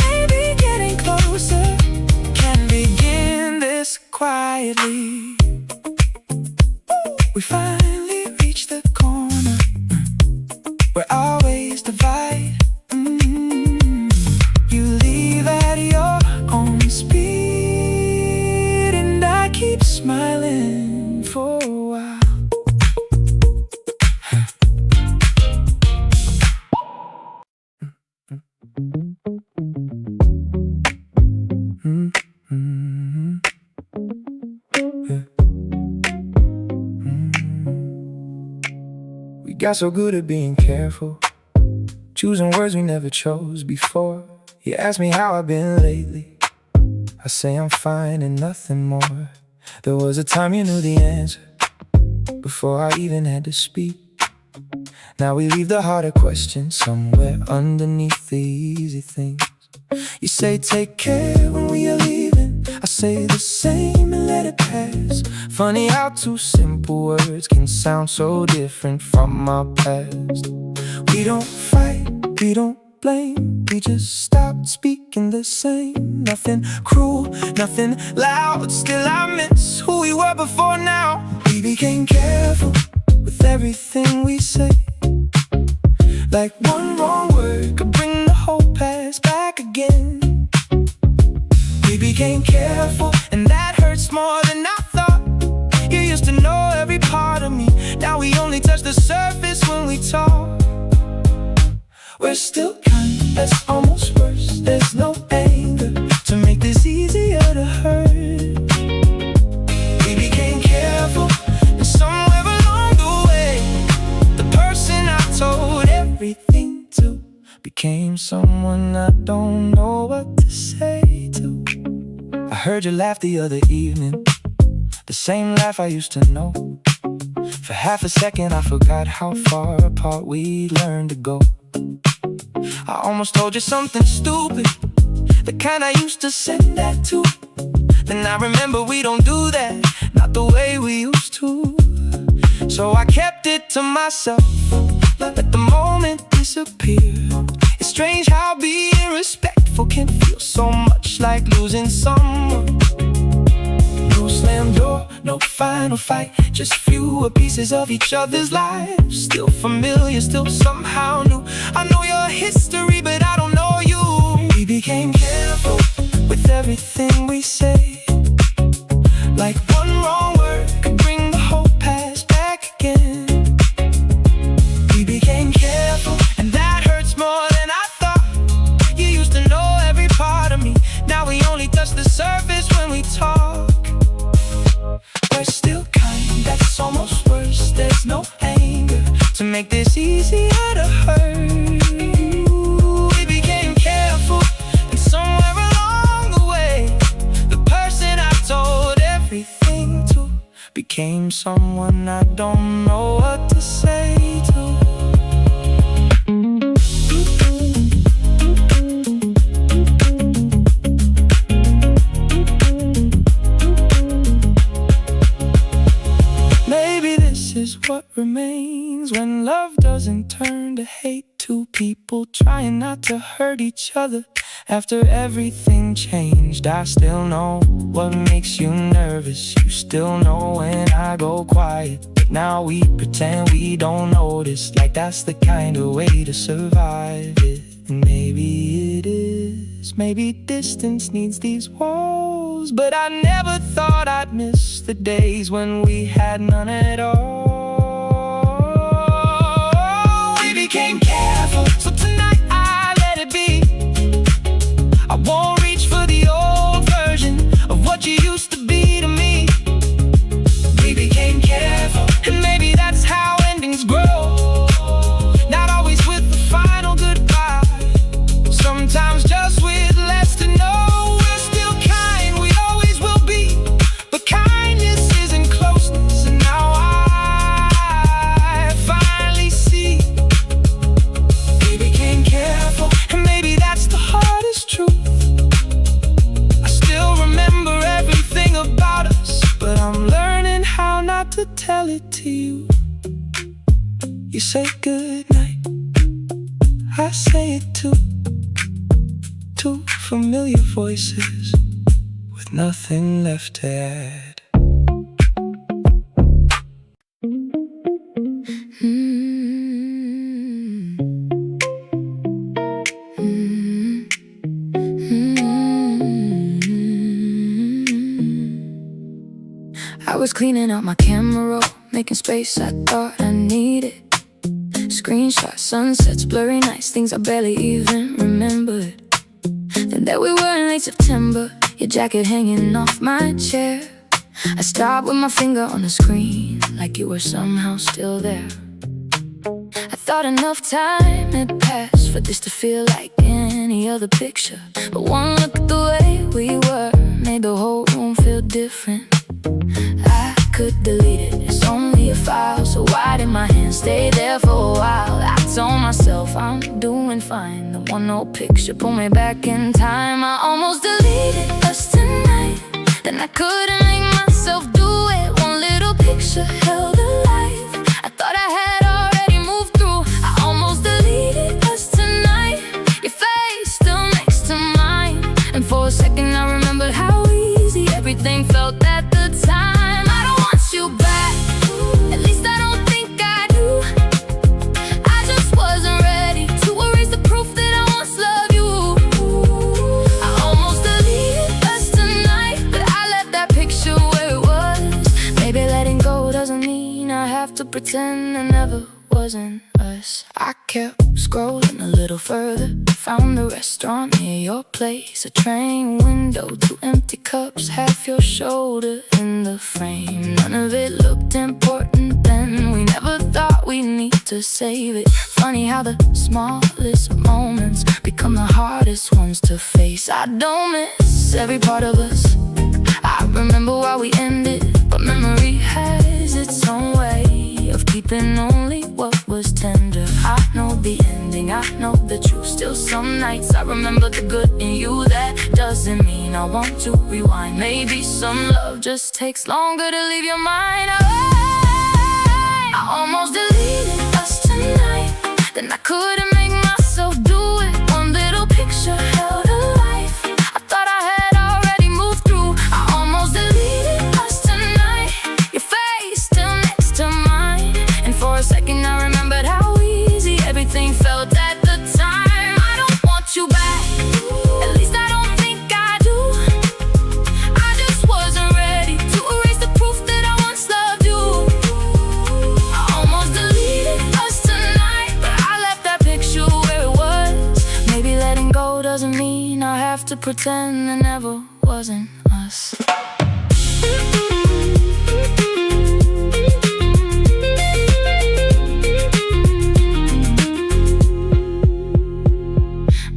Maybe getting closer can begin this quietly. We finally reach the corner where our ways divide. You leave at your own speed, and I keep smiling for a while. We got so good at being careful, choosing words we never chose before. You ask me how I've been lately, I say I'm fine and nothing more. There was a time you knew the answer before I even had to speak. Now we leave the harder questions somewhere underneath the easy things. You say take care when we are leaving, I say the same and let it pass. Funny how two simple words can sound so different from our past. We don't fight, we don't blame, we just stopped speaking the same. Nothing cruel, nothing loud, still I miss who we were before now. We became careful with everything we say, like one wrong word could bring the whole past back again. We became careful, and that hurts more than I thought. You used to know every part part of me. Now we only touch the surface when we talk. We're still kind, that's almost worse. There's no anger to make this easier to hurt. We became careful, and somewhere along the way, the person I told everything to became someone I don't know what to say to. I heard you laugh the other evening, the same laugh I used to know. For half a second I forgot how far apart we learned to go. I almost told you something stupid, the kind I used to send that to. Then I remember we don't do that, not the way we used to. So I kept it to myself, let the moment disappear. It's strange how being respectful can feel so much like losing someone. No slam door, no final fight, just fewer pieces of each other's lives. Still familiar, still somehow new. I know your history, but I don't know you. We became careful with everything we say, like one wrong word could bring the whole past back again. We became careful, and that hurts more than I thought. You used to know every part of me, now we only touch the surface when we talk. We're still kind, that's almost worse. There's no anger to make this easier to hurt. We became careful, and somewhere along the way, the person I told everything to became someone I don't know what to say to. What remains when love doesn't turn to hate? Two people trying not to hurt each other after everything changed. I still know what makes you nervous. You still know when I go quiet, but now we pretend we don't notice, like that's the kind of way to survive it. And maybe it is, maybe distance needs these walls, but I never thought I'd miss the days when we had none at all. Became careful, so tonight I let it be. I won't reach for the old version of what you used to be to me. We became careful, and maybe that's how endings grow. Not always with the final goodbye, sometimes just with less to know. We're still kind, we always will be, but kindness isn't closeness. And now I finally see we became careful, and maybe that's the hardest truth. I still remember everything about us, but I'm learning how not to tell it to you. You say goodnight, I say it too. Two familiar voices with nothing left to add. I was cleaning out my camera roll, making space I thought I needed. Screenshots, sunsets, blurry nights, things I barely even remembered. Then there we were in late September, your jacket hanging off my chair. I stopped with my finger on the screen, like you were somehow still there. I thought enough time had passed for this to feel like any other picture, but one look at the way we were made the whole room feel different. I could delete it, it's only a file, so why did my hand stay there for a while? I told myself I'm doing fine, the one old picture pulled me back in time. I almost deleted us tonight, then I couldn't make myself do it. One little picture held alive, I thought I had already moved through. I almost deleted us tonight, your face still next to mine. And for a second I remembered how easy everything felt at the time. I don't want you back, at least I don't think I do. I just wasn't ready to erase the proof that I once loved you. I almost deleted us tonight, but I left that picture where it was. Maybe letting go doesn't mean pretend there never wasn't us. I kept scrolling a little further, found the restaurant near your place, a train window, 2 empty cups, half your shoulder in the frame. None of it looked important then, we never thought we'd need to save it. Funny how the smallest moments become the hardest ones to face. I don't miss every part of us, I remember why we ended, but memory has its own way of keeping only what was tender. I know the ending, I know the truth. Still some nights I remember the good in you. That doesn't mean I want to rewind. Maybe some love just takes longer to leave your mind. I almost deleted us tonight, then I couldn't make myself do it. One little picture held alive, I thought I had already moved through. I almost deleted us tonight, your face still next to mine. And for a second I remembered how easy everything felt at the time. I don't want you back, at least I don't think I do. I just wasn't ready to erase the proof that I once loved you. I almost deleted us tonight, but I left that picture where it was. Maybe letting go doesn't mean I have to pretend there never wasn't us.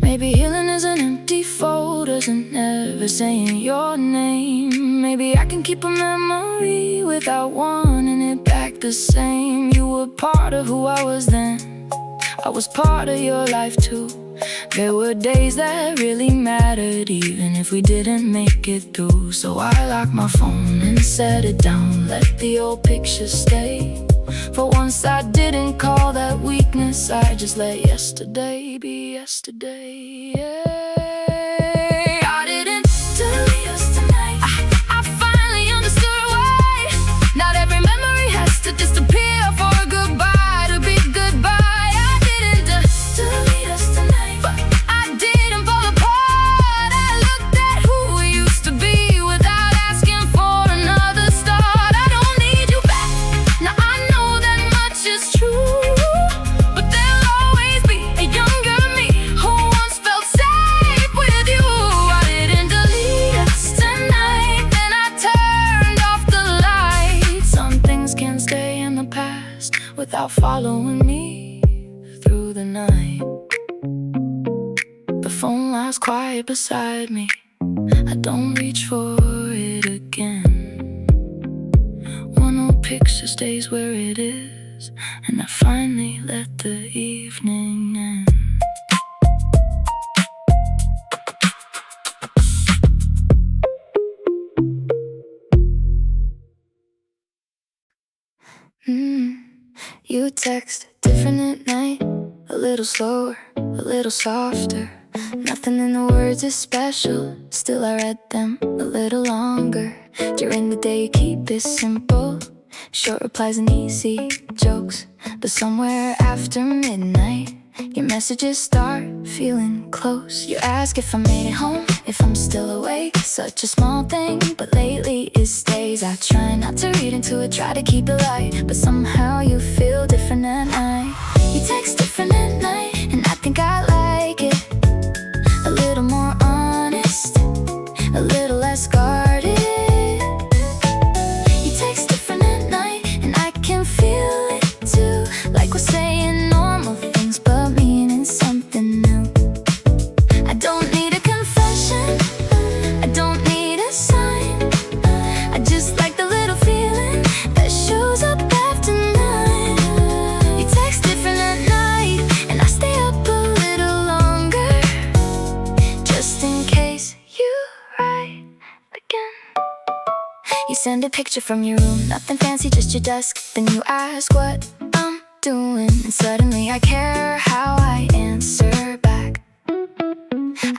Maybe healing is an empty folders and never saying your name. Maybe I can keep a memory without wanting it back the same. You were part of who I was then, I was part of your life too. There were days that really mattered, even if we didn't make it through. So I locked my phone and set it down, let the old pictures stay. For once I didn't call that weakness, I just let yesterday be yesterday. Yeah. I didn't delete us tonight, I finally understood why. Not every memory has to disappear for a goodbye to be goodbye. I didn't delete us tonight, but I didn't fall apart. I looked at who we used to be without asking for another start. I don't need you back, now I know that much is true. But there'll always be a younger me who once felt safe with you. I didn't delete us tonight, then I turned off the lights. Some things can stay in the past without following me through the night. The phone lies quiet beside me, I don't reach for it again. One old picture stays where it is, and I finally let the evening end. You text different at night, a little slower, a little softer. Nothing in the words is special, still I read them a little longer. During the day you keep it simple, short replies and easy jokes. But somewhere after midnight, your messages start feeling close. You ask if I made it home, if I'm still awake. Such a small thing, but lately it stays. I try not to read into it, try to keep it light, but somehow you feel different at night. You text different at night, and I think I like it. A little more honest, a little less guarded. You text different at night, and I can feel it too. Like we're saying normal things, but meaning something new. I don't need a confession, I don't need a sign. I just like the little feeling that shows up after 9. You text different at night, and I stay up a little longer, just in case you write again. You send a picture from your room, nothing fancy, just your desk. Then you ask what I'm doing, and suddenly I care how I answer back.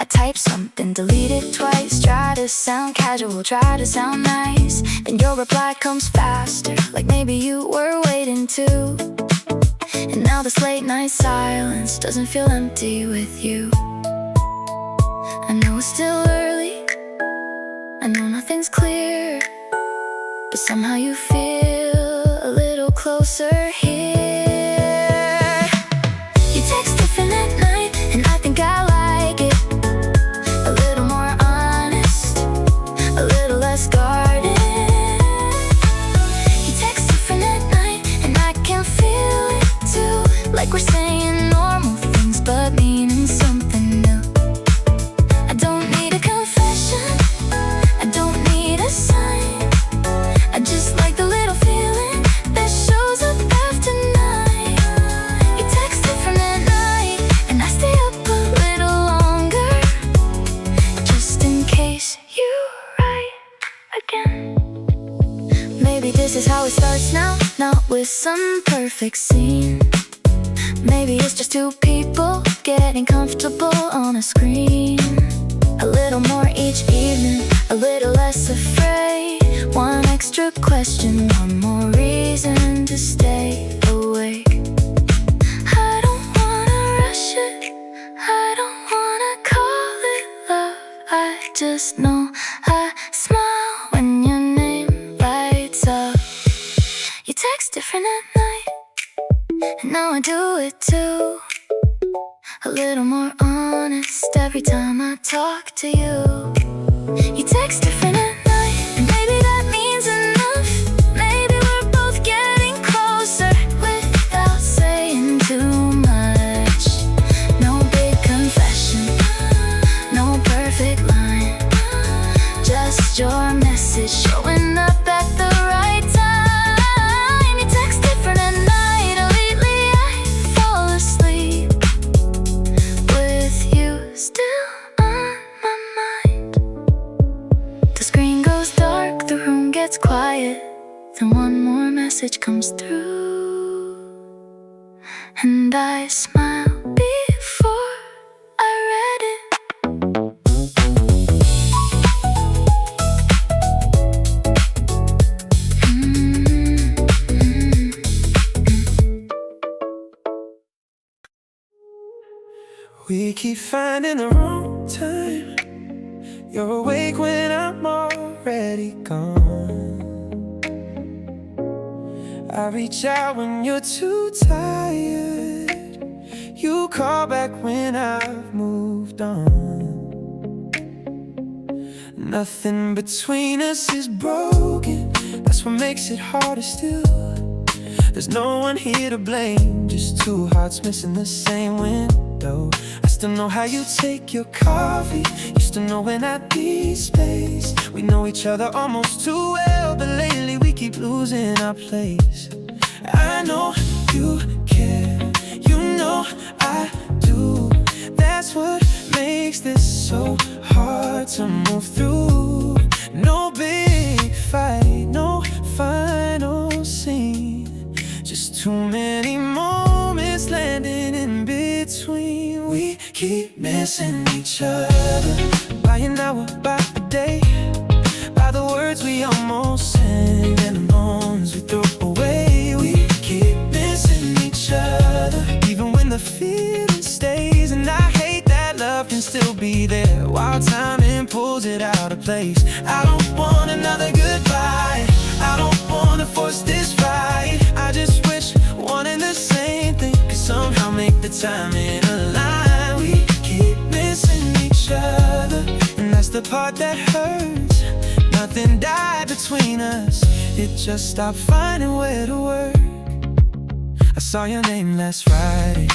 I type something, delete it twice, try to sound casual, try to sound nice. Then your reply comes faster, like maybe you were waiting too. And now this late night silence doesn't feel empty with you. I know it's still early, I know nothing's clear, but somehow you feel a little closer here. with some perfect scene. Maybe it's just two people getting comfortable on a screen. A little more each evening, a little less afraid. One extra question, one more reason to stay awake. I don't wanna rush it, I don't wanna call it love. I just know I smile when your name lights up. You text different at night, and now I do it too. A little more honest every time I talk to you. You text different at night, and maybe that means enough. Maybe we're both getting closer without saying too much. No big confession, no perfect line, just your message showing up at the right time. You text different at night, and lately I fall asleep with you still on my mind. The screen goes dark, the room gets quiet, then one more message comes through, and I smile before I read it. We keep finding the wrong time. You're awake when I'm already gone. I reach out when you're too tired. You call back when I've moved on. Nothing between us is broken, that's what makes it harder still. There's no one here to blame, just two hearts missing the same window. I still know how you take your coffee, used to know when I need space. We know each other almost too well, but lately we keep losing our place. I know you care, you know I do. That's what makes this so hard to move through. No big fight, no final scene, just too many moments landing in between. We keep missing each other by an hour, by a day, by the words we almost sang and the moments we threw away. We keep missing each other even when the feeling stays. And I hate that love can still be there while timing pulls it out of place. I don't want another goodbye, I don't wanna force this fight. I just wish one and the same thing could somehow make the timing align. We keep missing each other, and that's the part that hurts. Nothing died between us, it just stopped finding where to work. I saw your name last Friday,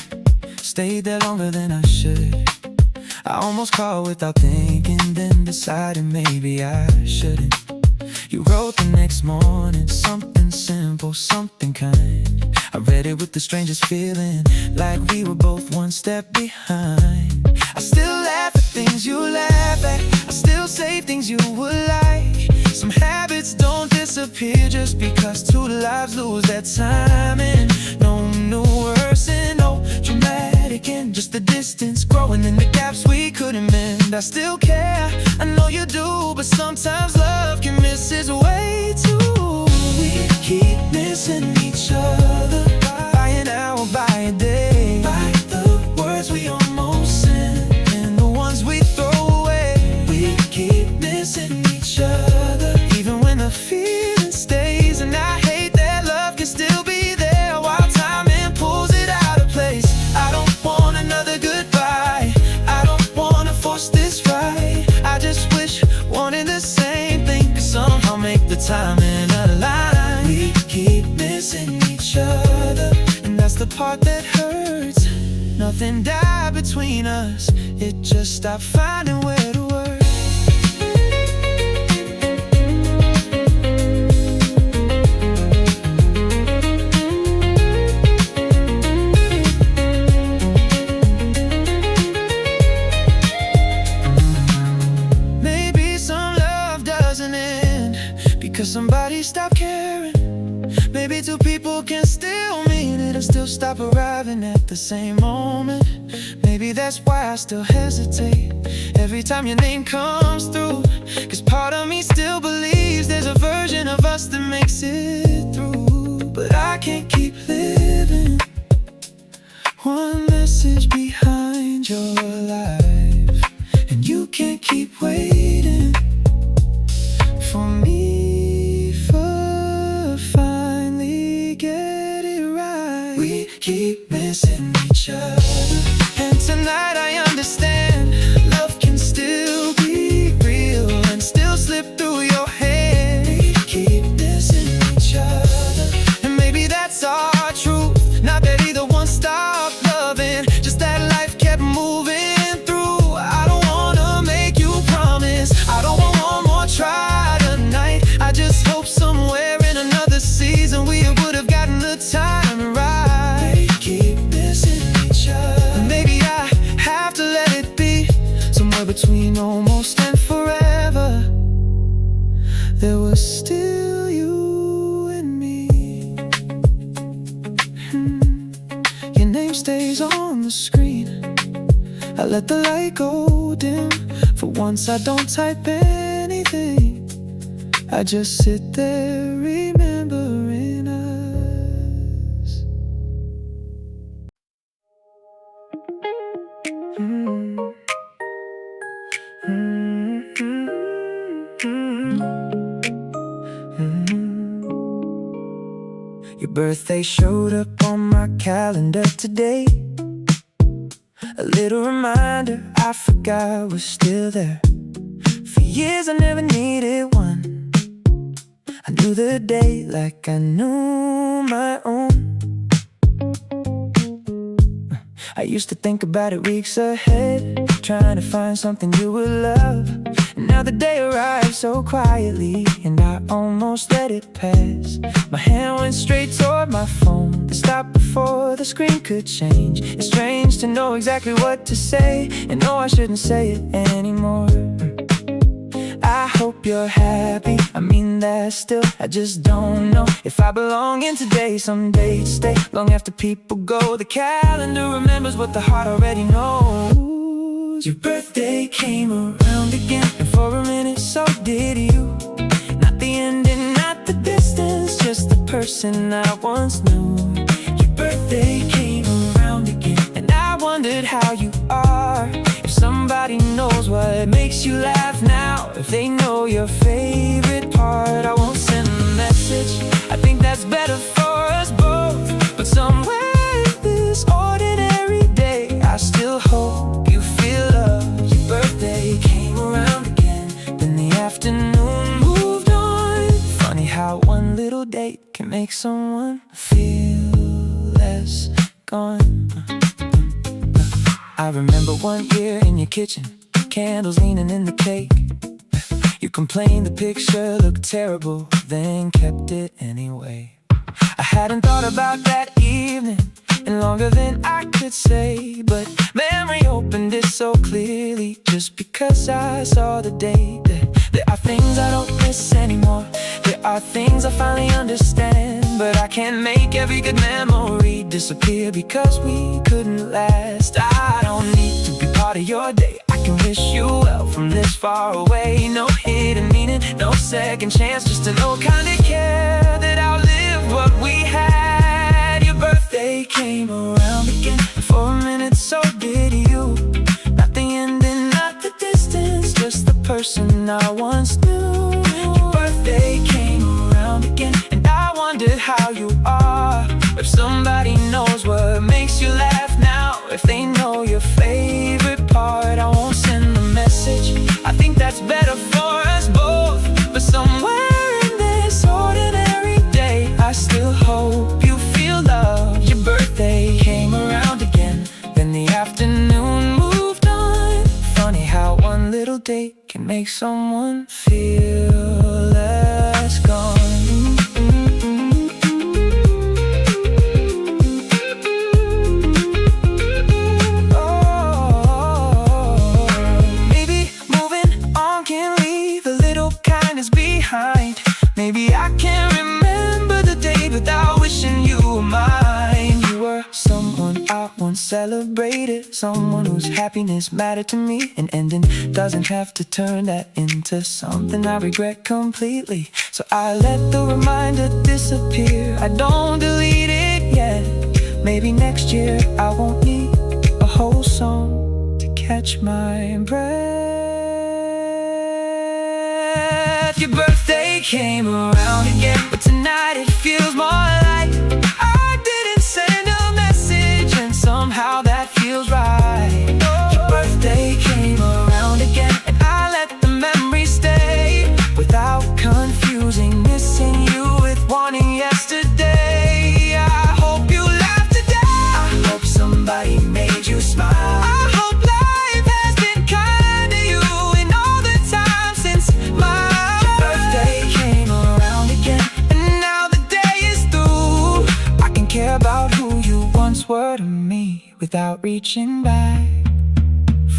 stayed there longer than I should. I almost called without thinking, then decided maybe I shouldn't. You wrote the next morning, something simple, something kind. I read it with the strangest feeling, like we were both one step behind. I still laugh at things you laugh at, I still say things you would like. Some habits don't disappear just because two lives lose their time. And no new words and no dramatic end, just the distance growing in the gaps we couldn't mend. I still care, I know you do, but sometimes love can miss its way too. We keep missing each other by an hour, by a day, by the words we almost said and the ones we throw away. We keep missing each other even when the feeling stays. And I hate that love can still be there while timing pulls it out of place. I don't want another goodbye, I don't wanna force this fight. I just wish one and the same thing could somehow make the timing align. We keep missing each other, and that's the part that hurts. Nothing died between us, it just stopped finding where to work. Maybe some love doesn't end because somebody stopped caring. Maybe two people can stop arriving at the same moment. Maybe that's why I still hesitate every time your name comes through. Cause part of me still believes there's a version of us that makes it through. But I can't keep living one message behind your life, and you can't keep waiting for me to finally get it right. We keep missing each other, and tonight I understand love can still be real and still slip through your hands. We keep missing each other, and maybe that's our truth. Not that either one stopped loving, just that life kept moving through. I don't wanna make you promise, I don't want one more try tonight. I just hope somewhere in another season we would have gotten the time right. We keep missing each other. Maybe I have to let it be somewhere between almost and forever. There was still you and me. Your name stays on the screen. I let the light go dim. For once I don't type anything, I just sit there remembering us. Your birthday showed up on my calendar today. A little reminder I forgot was still there. For years I never needed one. I knew the day like I knew my own. I used to think about it weeks ahead, trying to find something you would love. And now the day arrived so quietly, and I almost let it pass. My hand went straight toward my phone, to stop before the screen could change. It's strange to know exactly what to say, and no, I shouldn't say it anymore. I hope you're happy, I mean that still. I just don't know if I belong in today. Some days stay long after people go. The calendar remembers what the heart already knows. Your birthday came around again, and for a minute so did you. Not the ending, not the distance, just the person I once knew. Your birthday came around again, and I wondered how you are. If somebody knows what makes you laugh now, if they know your favorite part, I won't send a message, I think that's better for us both. But somewhere in this ordinary day, I still hope you feel loved. Your birthday came around again, then the afternoon moved on. Funny how one little date can make someone feel less gone. I remember one year in your kitchen, candles leaning in the cake. You complained the picture looked terrible, then kept it anyway. I hadn't thought about that evening in longer than I could say, but memory opened it so clearly just because I saw the date. There are things I don't miss anymore, there are things I finally understand, but I can't make every good memory disappear because we couldn't last. I don't need to be part of your day, I can wish you well from this far away. No hidden meaning, no second chance, just an old kind of care that outlived what we had. Your birthday came around again, and for a minute so did you. Not the ending, not the distance, just the person I once knew. Your birthday came around again, and I wondered how you are. If somebody knows what makes you laugh now, if they know your favorite part, I won't send a message, I think that's better for us both. But somewhere in this ordinary day, I still hope you feel loved. Your birthday came around again, then the afternoon moved on. Funny how one little date can make someone feel less gone. Maybe I can't remember the day without wishing you were mine. You were so celebrated someone whose happiness mattered to me. An ending doesn't have to turn that into something I regret completely. So I let the reminder disappear. I don't delete it yet. Maybe next year I won't need a whole song to catch my breath. Your birthday came around again, but tonight it feels more like I didn't send a message, and somehow that feels right. Your birthday came around again, and I let the memory stay without confusing missing you with wanting yesterday. I hope you laughed today. I hope somebody made you smile. I hope life has been kind to you in all the time since my birthday came around again. And now the day is through. I can care about who you once were to me without reaching back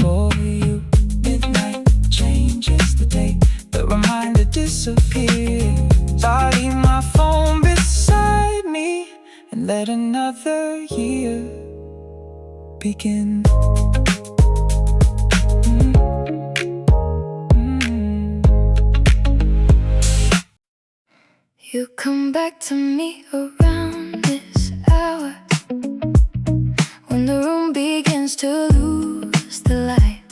for you. Midnight changes the date, the reminder disappears. I leave my phone beside me and let another year begin. You come back to me around this hour, when the room begins to lose the light.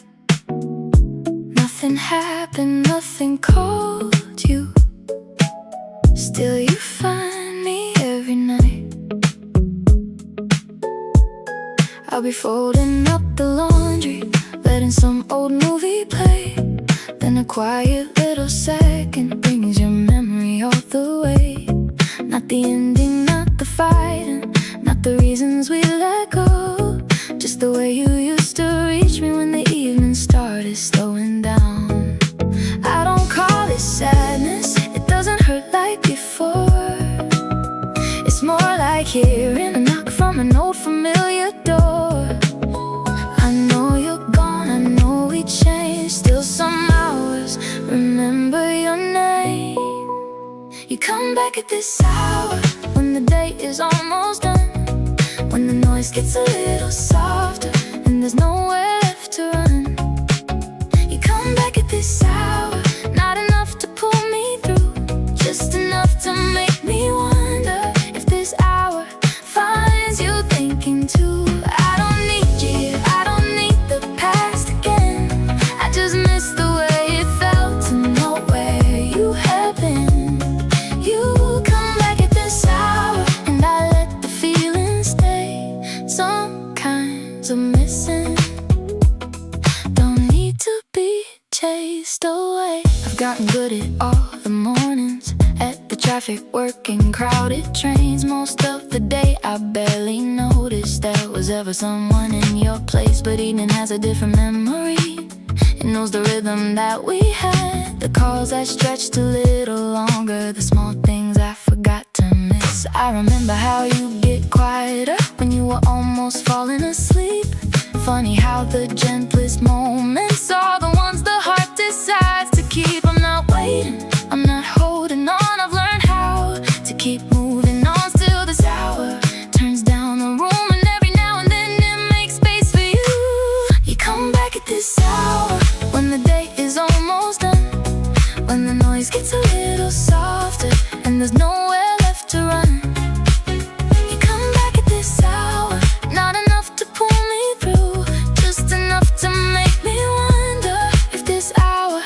Nothing happened, nothing called you. Still you find me every night. I'll be folding up the laundry, letting some old movie play. Then a quiet little second brings your memory all the way. Not the ending, not the fighting, not the reasons we let go. Just the way you used to reach me when the evening started slowing down. I don't call it sadness, it doesn't hurt like before. It's more like hearing a knock from an old familiar door. I know you're gone, I know we changed, still some hours remember your name. You come back at this hour, when the day is almost done, when the noise gets a little softer and there's nowhere left to run. You come back at this hour, not enough to pull me through, just enough to make me wonder if this hour finds you thinking too. I don't need you here, I don't need the past again. I just miss the way it felt to know where you have been. You come back at this hour, and I let the feeling stay. Some kinds of missing don't need to be chased away. I've gotten good at all the mornings, at the traffic, working crowded trains. Most of the day I barely noticed there was ever someone in your place. But evening has a different memory, it knows the rhythm that we had, the calls that stretched a little longer, the small things I forgot to miss. I remember how you get quieter when you were almost falling asleep. Funny how the gentlest moments are the ones the heart decides to keep. I'm not waiting, I'm not holding on, I've learned how to keep moving on. Still this hour turns down the room, and every now and then it makes space for you. You come back at this hour, when the day is almost done, when the noise gets a little softer and there's nowhere left to run. You come back at this hour, not enough to pull me through, just enough to make me wonder if this hour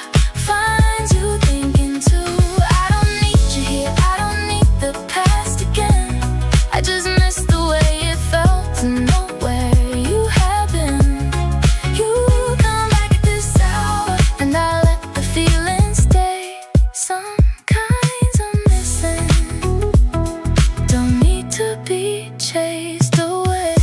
finds you thinking too. I don't need you here, I don't need the past again. I just miss the way it felt to know where you have been. You come back at this hour, and I let the feeling stay. Some kinds of missing don't need to be chased away.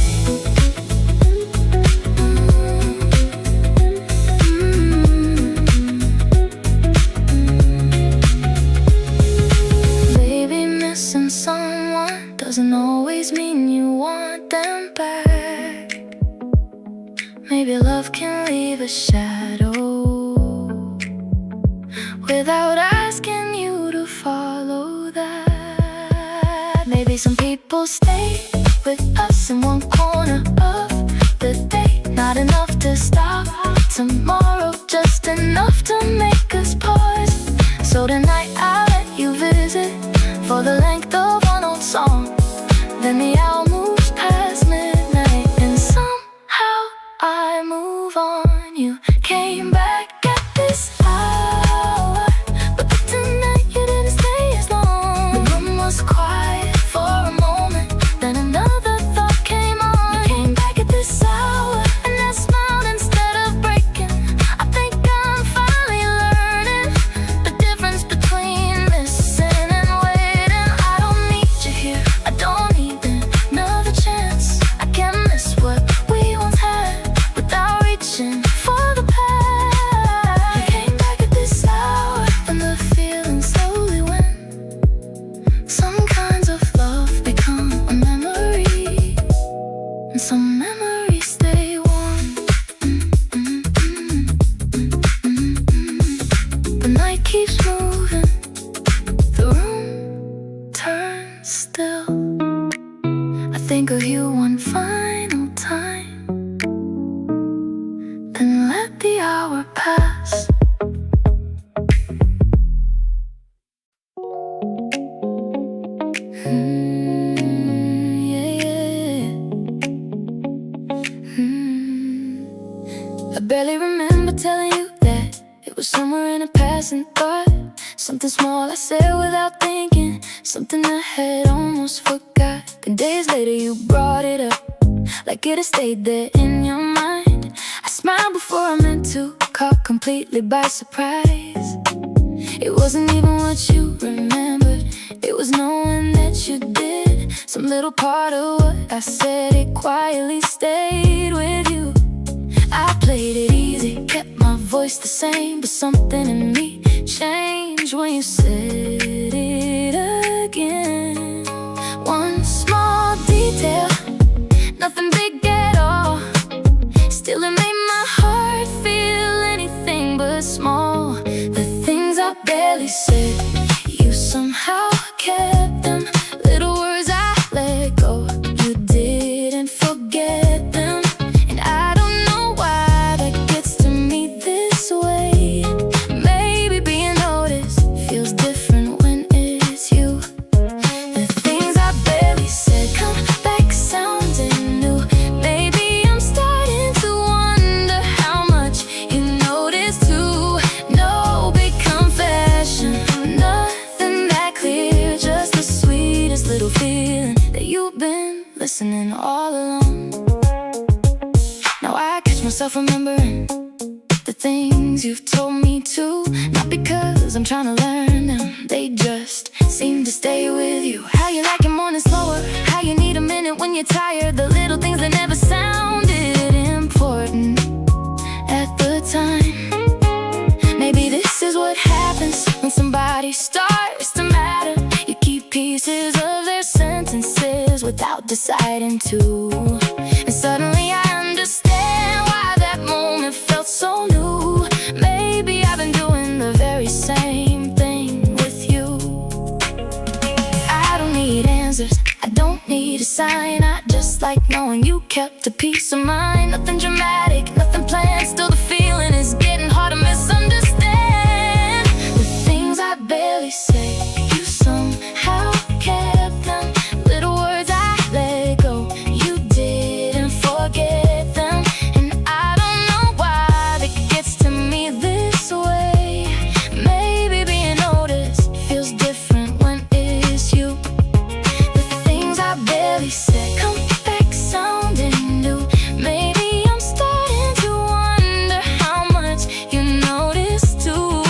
Baby, missing someone doesn't always mean you want them back. Maybe love can leave a shadow without asking you to follow that. Maybe some people stay with us in one corner of the hour pass. I barely remember telling you that it was somewhere in a passing thought. Something small I said without thinking, something I had almost forgot. Then days later you brought it up, like it had stayed there in your mind. I smiled before I meant to, caught completely by surprise. It wasn't even what you remembered, it was knowing that you did. Some little part of what I said, it quietly stayed with you. I played it easy, kept my voice the same, but something in me changed when you said it again. One small detail, nothing big at all, still it made my heart feel anything but small. The things I barely said, you somehow kept them. Little words I let go, you didn't forget them. And I don't know why that gets to me this way. Maybe being noticed feels different when it's you. The things I barely said come back sounding new. Maybe I'm starting to wonder how much you noticed too. No big confession, nothing that clear, just the sweetest little feeling that you've been listening all along. Now I catch myself remembering the things you've told me to, not because I'm trying to learn them, they just seem to stay with you. How you like your morning slower, how you need a minute when you're tired. The little things that never sounded important at the time. Maybe this is what happens when somebody starts to matter. You keep pieces of their sentences without deciding to. And suddenly I understand why that moment felt so new. Maybe I've been doing the very same thing with you. I don't need answers, I don't need a sign. I just like knowing you kept a peace of mind. Nothing dramatic, nothing planned, still the feeling is getting hard to misunderstand. The things I barely say, you somehow kept them. Little words I let go, you didn't forget them. And I don't know why that gets to me this way. Maybe being noticed feels different when it's you. The things I barely said come back sounding new. Maybe I'm starting to wonder how much you noticed too.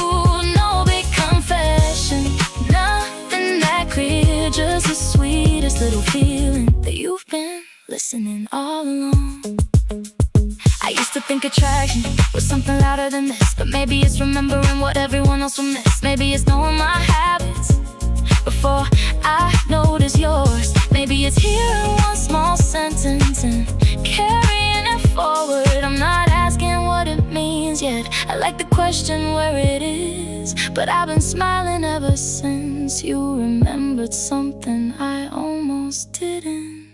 No big confession, nothing that clear, just the sweetest little feeling that you've been listening all along. I used to think attraction was something louder than this, but maybe it's remembering what everyone else will miss. Maybe it's knowing my habits before I notice yours. Maybe it's hearing one small sentence and carrying it forward. I'm not asking what it means yet, I like the question where it is. But I've been smiling ever since you remembered something I almost didn't.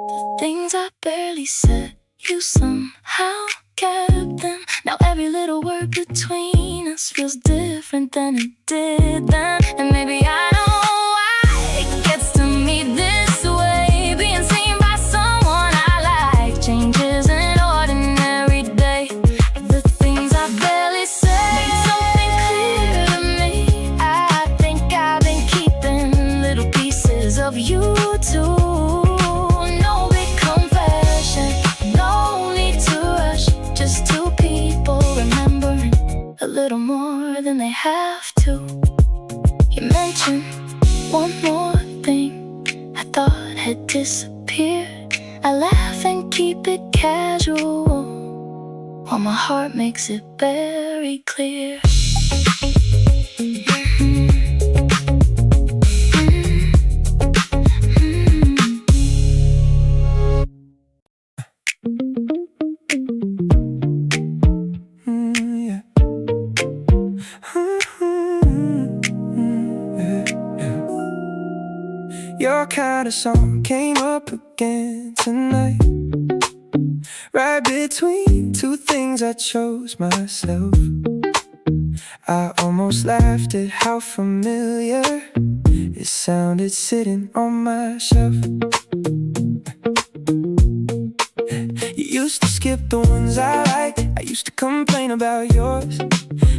The things I barely said, you somehow kept them. Now every little word between us feels different than it did then. And maybe I know why it gets to me this way. Being seen by someone I like changes an ordinary day. The things I barely said made something clear to me. I think I've been keeping little pieces of you too. No big confession, no need to rush, just two people remembering a little more than they have to. You mentioned one more thing I thought had disappeared. I laugh and keep it casual, while my heart makes it very clear. Your kind of song came up again tonight. right between two things I chose myself. I almost laughed at how familiar it sounded sitting on my shelf. You used to skip the ones I liked, I used to complain about yours.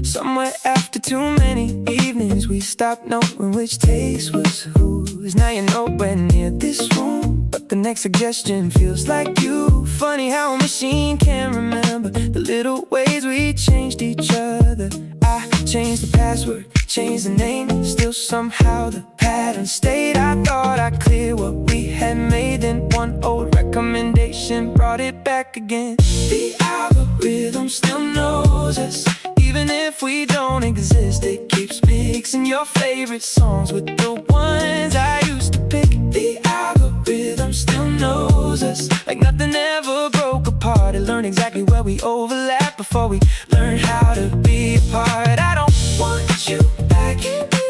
Somewhere after too many evenings we stopped knowing which taste was whose. Now you're nowhere near this room, but the next suggestion feels like you. Funny how a machine can remember the little ways we changed each other. I changed the password, changed the name, still somehow the pattern stayed. I thought I cleared what we had made, then one old recommendation brought it back again. The algorithm still knows us, even if we don't exist. It keeps mixing your favorite songs with the ones I used to pick. The algorithm still knows us, like nothing ever broke apart. It learned exactly where we overlap before we learned how to be apart. I don't want you back,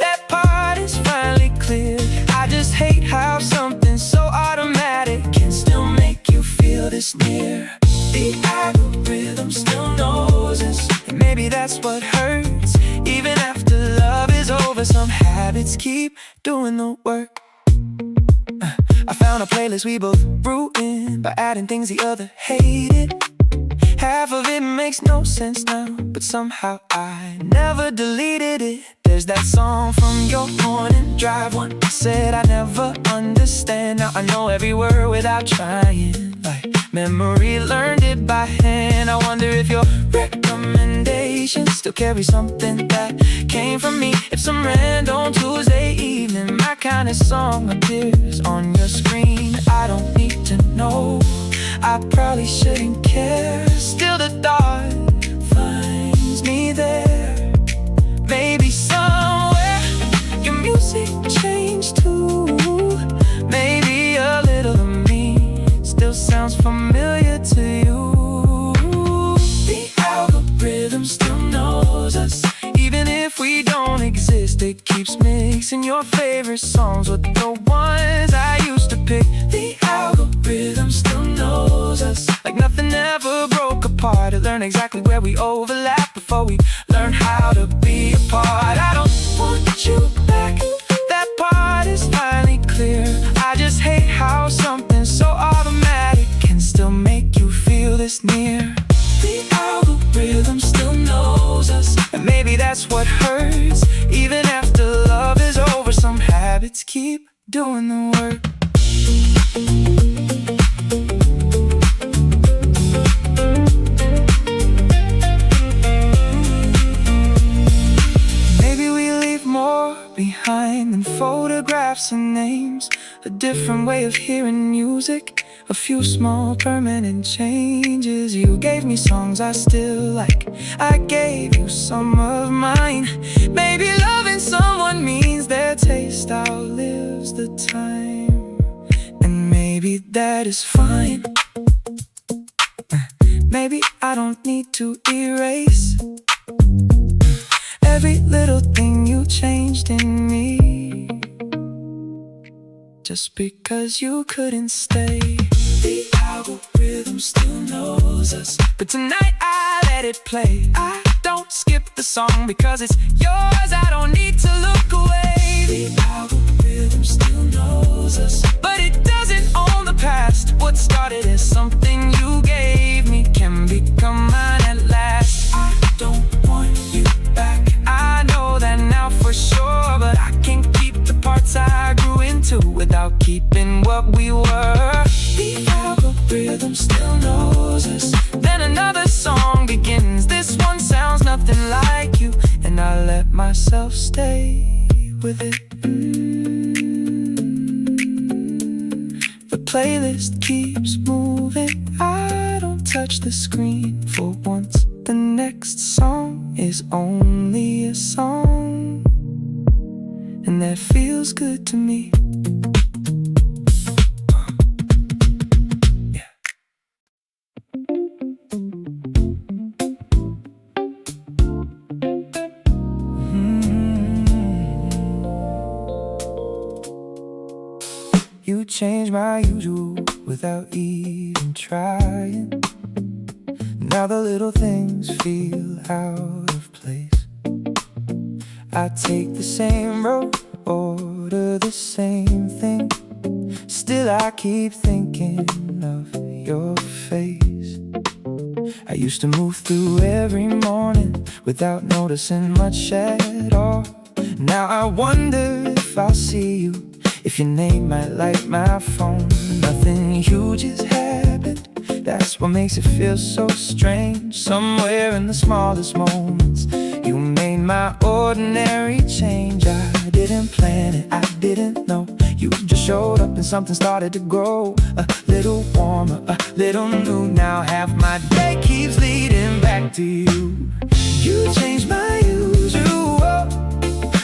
that part is finally clear. I just hate how something so automatic can still make you feel this near. The algorithm still knows us, and maybe that's what hurts. Even after love is over, some habits keep doing the work. I found a playlist we both ruined by adding things the other hated. Half of it makes no sense now, but somehow I never deleted it. There's that song from your morning drive, one I said I never understand. Now I know every word without trying, like memory learned it by hand. I wonder if your recommendation still carry something that came from me. If some random Tuesday evening my kind of song appears on your screen, I don't need to know, I probably shouldn't care. Still the thought finds me there. Maybe somewhere your music changed too. Maybe a little of me still sounds familiar to you. The algorithm still knows us, even if we don't exist. It keeps mixing your favorite songs with the ones I used to pick. The algorithm still knows us, like nothing ever broke apart. It learned exactly where we overlap before we learn how to be apart. I don't want you back, that part is finally clear. I just hate how something so automatic can still make you feel this near. The algorithm still knows us, and maybe that's what hurts. Even after love is over, some habits keep doing the work. Maybe we leave more behind than photographs and names. A different way of hearing music, a few small permanent changes. You gave me songs I still like, I gave you some of mine. Maybe loving someone means their taste outlives the time, and maybe that is fine. Maybe I don't need to erase every little thing you changed in me, just because you couldn't stay. The algorithm still knows us, but tonight I let it play. I don't skip the song because it's yours, I don't need to look away. The algorithm still knows us, but it doesn't own the past. What started as something you gave me can become mine at last. I don't want you back, I know that now for sure, but I can't keep the parts I grew into without keeping what we were. The algorithm still knows us. Then another song begins. This one sounds nothing like you, and I let myself stay with it. The playlist keeps moving, I don't touch the screen for once. The next song is only a song, and that feels good to me. You changed my usual without even trying. Now the little things feel out of place. I take the same road, order the same thing. Still I keep thinking of your face. I used to move through every morning without noticing much at all. Now I wonder if I'll see you, if your name might light my phone. Nothing huge has happened, that's what makes it feel so strange. Somewhere in the smallest moments, you made my ordinary change. I didn't plan it, I didn't know. You just showed up and something started to grow. A little warmer, a little new. Now half my day keeps leading back to you. You changed my usual,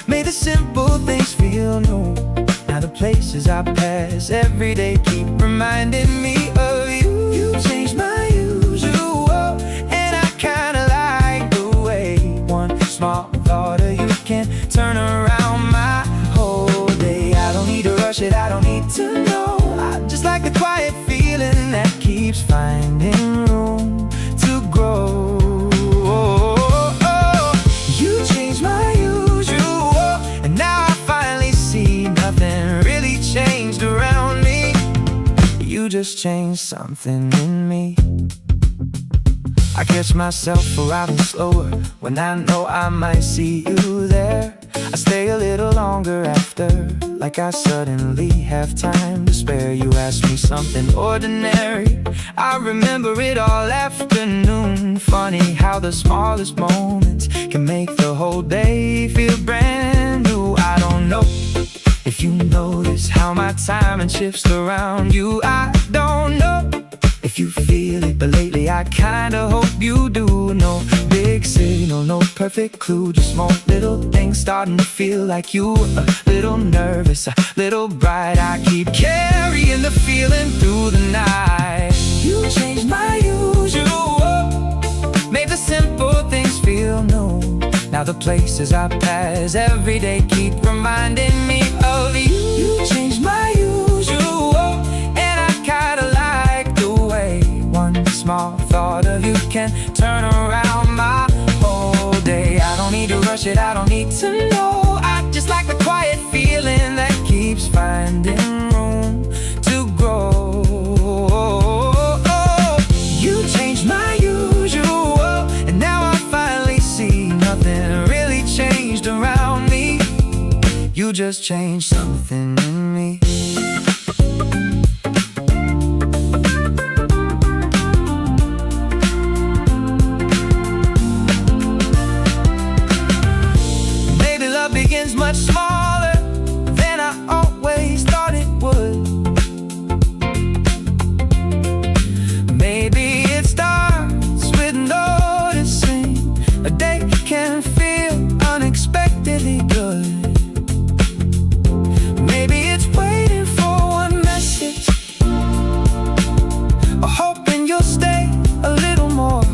made the simple things feel new. Now the places I pass every day keep reminding me of you. You changed my usual, and I kinda like the way one small thought of you can turn around my whole day. I don't need to rush it, I don't need to know. I just like the quiet feeling that keeps finding room to grow. You changed my usual, and now I finally see nothing really changed around me. You just changed something in me. I catch myself arriving slower when I know I might see you there. I stay a little longer after, like I suddenly have time to spare. You ask me something ordinary, I remember it all afternoon. Funny how the smallest moments can make the whole day feel brand new. I don't know if you notice how my timing shifts around you. I don't know if you feel it, but lately I kinda hope you do. No big signal, no perfect clue, just small little things starting to feel like you. A little nervous, a little bright, I keep carrying the feeling through the night. You changed my usual, made the simple things feel new. Now the places I pass every day keep reminding me of you. You changed my usual, and I kinda like the way one small thought of you can turn around my whole day. I don't need to rush it, I don't need to know. I just like the quiet feeling that keeps finding room to grow. You changed my usual, and now I finally see nothing really changed around me. You just changed something in me. Maybe love begins much smaller than I always thought it would. Maybe it starts with noticing a day can feel unexpectedly good. Maybe it's waiting for one message, or hoping you'll stay a little more.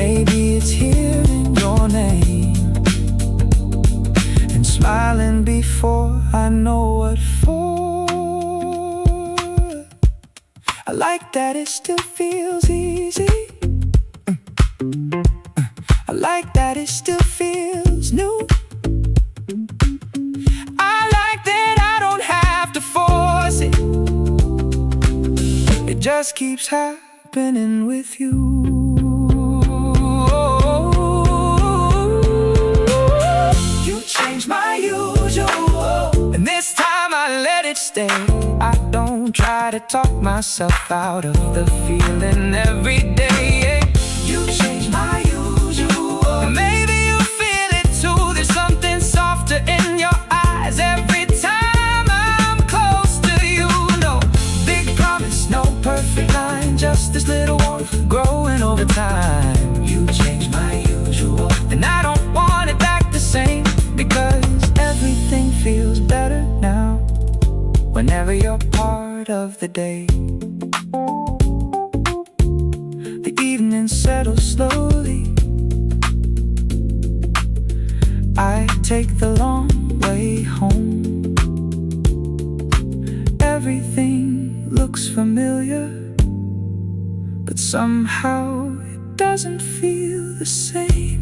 Maybe it's hearing your name and smiling before I know what for. I like that it still feels easy. I like that it still feels new. I like that I don't have to force it. It just keeps happening with you. You changed my usual, and this time I let it stay. I don't try to talk myself out of the feeling every day. You changed my usual, maybe you feel it too. There's something softer in your eyes every time I'm close to you. No big promise, no perfect line, just this little warmth growing over time. You changed my usual, and I don't want it back the same, because everything feels better now whenever you're part of the day. The evening settles slowly, I take the long way home. Everything looks familiar, but somehow it doesn't feel the same.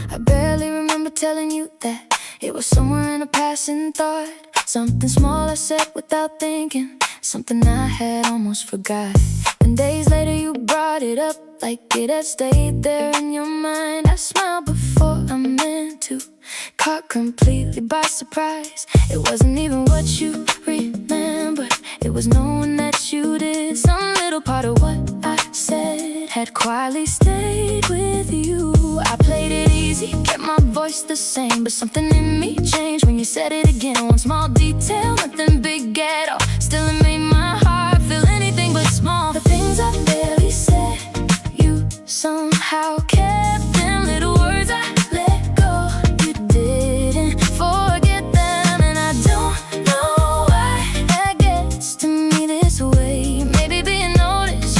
I barely remember telling you that it was somewhere in a passing thought. Something small I said without thinking, something I had almost forgot. And days later you brought it up like it had stayed there in your mind. I smiled before I meant to, caught completely by surprise. It wasn't even what you remembered, it was knowing that you did. Some little part of what I said had quietly stayed with you. I played it easy, kept my voice the same, but something in me changed when you said it again. One small detail, nothing big at all, still it made my heart feel anything but small. The things I barely said, you somehow kept them. Little words I let go, you didn't forget them. And I don't know why that gets to me this way. Maybe being noticed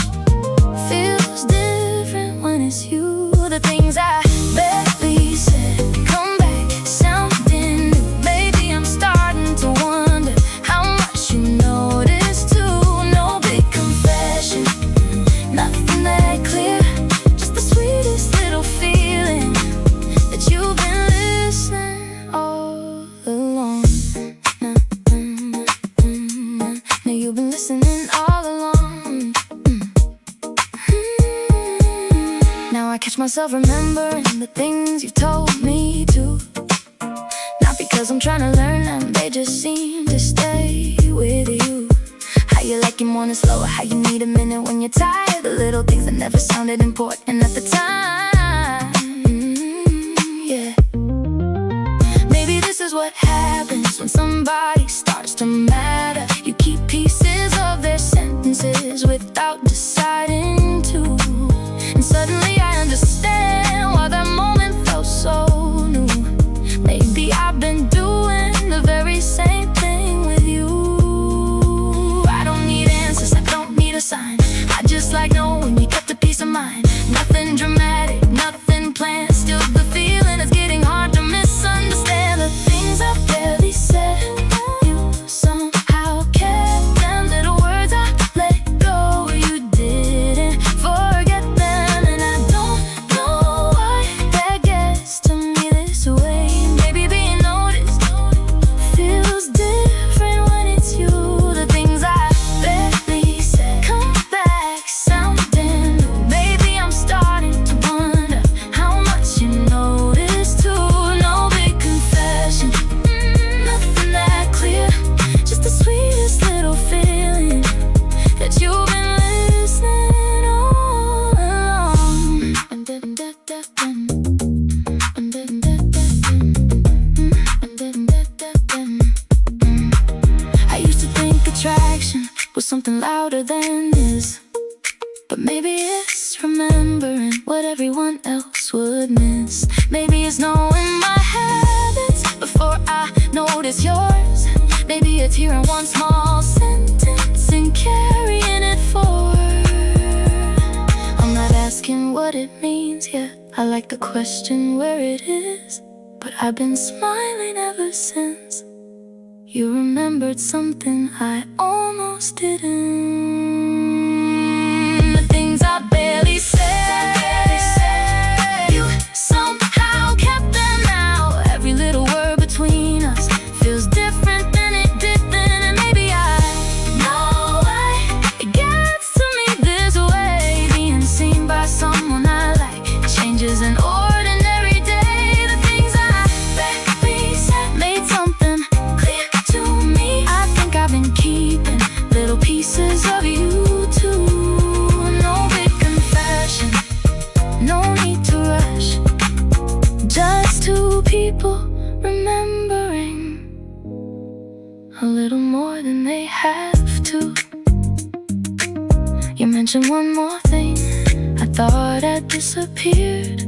feels different when it's you. The things I barely said come back sounding new. Maybe I'm starting to wonder how much you noticed too. No big confession, nothing that clear, just the sweetest little feeling that you've been listening all along. Now you've been listening all along. Now I catch myself remembering the things you've told me to. Not because I'm trying to learn them, they just seem to stay with you. How you like it more and slower, how you need a minute when you're tired. The little things that never sounded important at the time. Yeah. Maybe this is what happens when somebody starts to matter. You keep pieces of their sentences without deciding to. And suddenly I understand why that moment felt so new. Maybe I've been doing the very same thing with you. I don't need answers, I don't need a sign. I just like knowing you kept a peace of mind. Nothing dramatic, nothing planned, still the feeling is getting hard to misunderstand. The things I barely said, you somehow kept them. Little words I let go, you didn't forget them. And I don't know why that gets to me this way. Maybe being noticed feels different when it's you. The things I barely said come back sounding new. Maybe I'm starting to wonder how much you noticed too. No big confession, nothing that clear, just the sweetest little feeling that you've been listening all along. I used to think attraction was something louder than this, but maybe it's remembering what everyone else would miss. Maybe it's knowing my habits before I notice yours. Maybe it's hearing one small sentence and carrying it forward. I'm not asking what it means yet, I like the question where it is. But I've been smiling ever since you remembered something I almost didn't. The things I barely said, you somehow kept them now. Every little word between us feels different than it did then. And maybe I know why it gets to me this way. Being seen by someone I like changes an ordinary day. The things I barely said made something clear to me. I think I've been keeping little pieces of you too. No big confession, no need to rush, just two people remembering a little more than they have to. You mentioned one more thing, I thought had disappeared.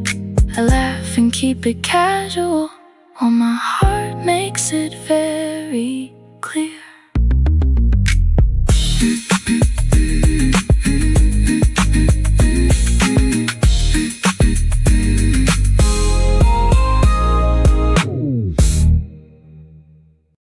I laugh and keep it casual while my heart makes it fair.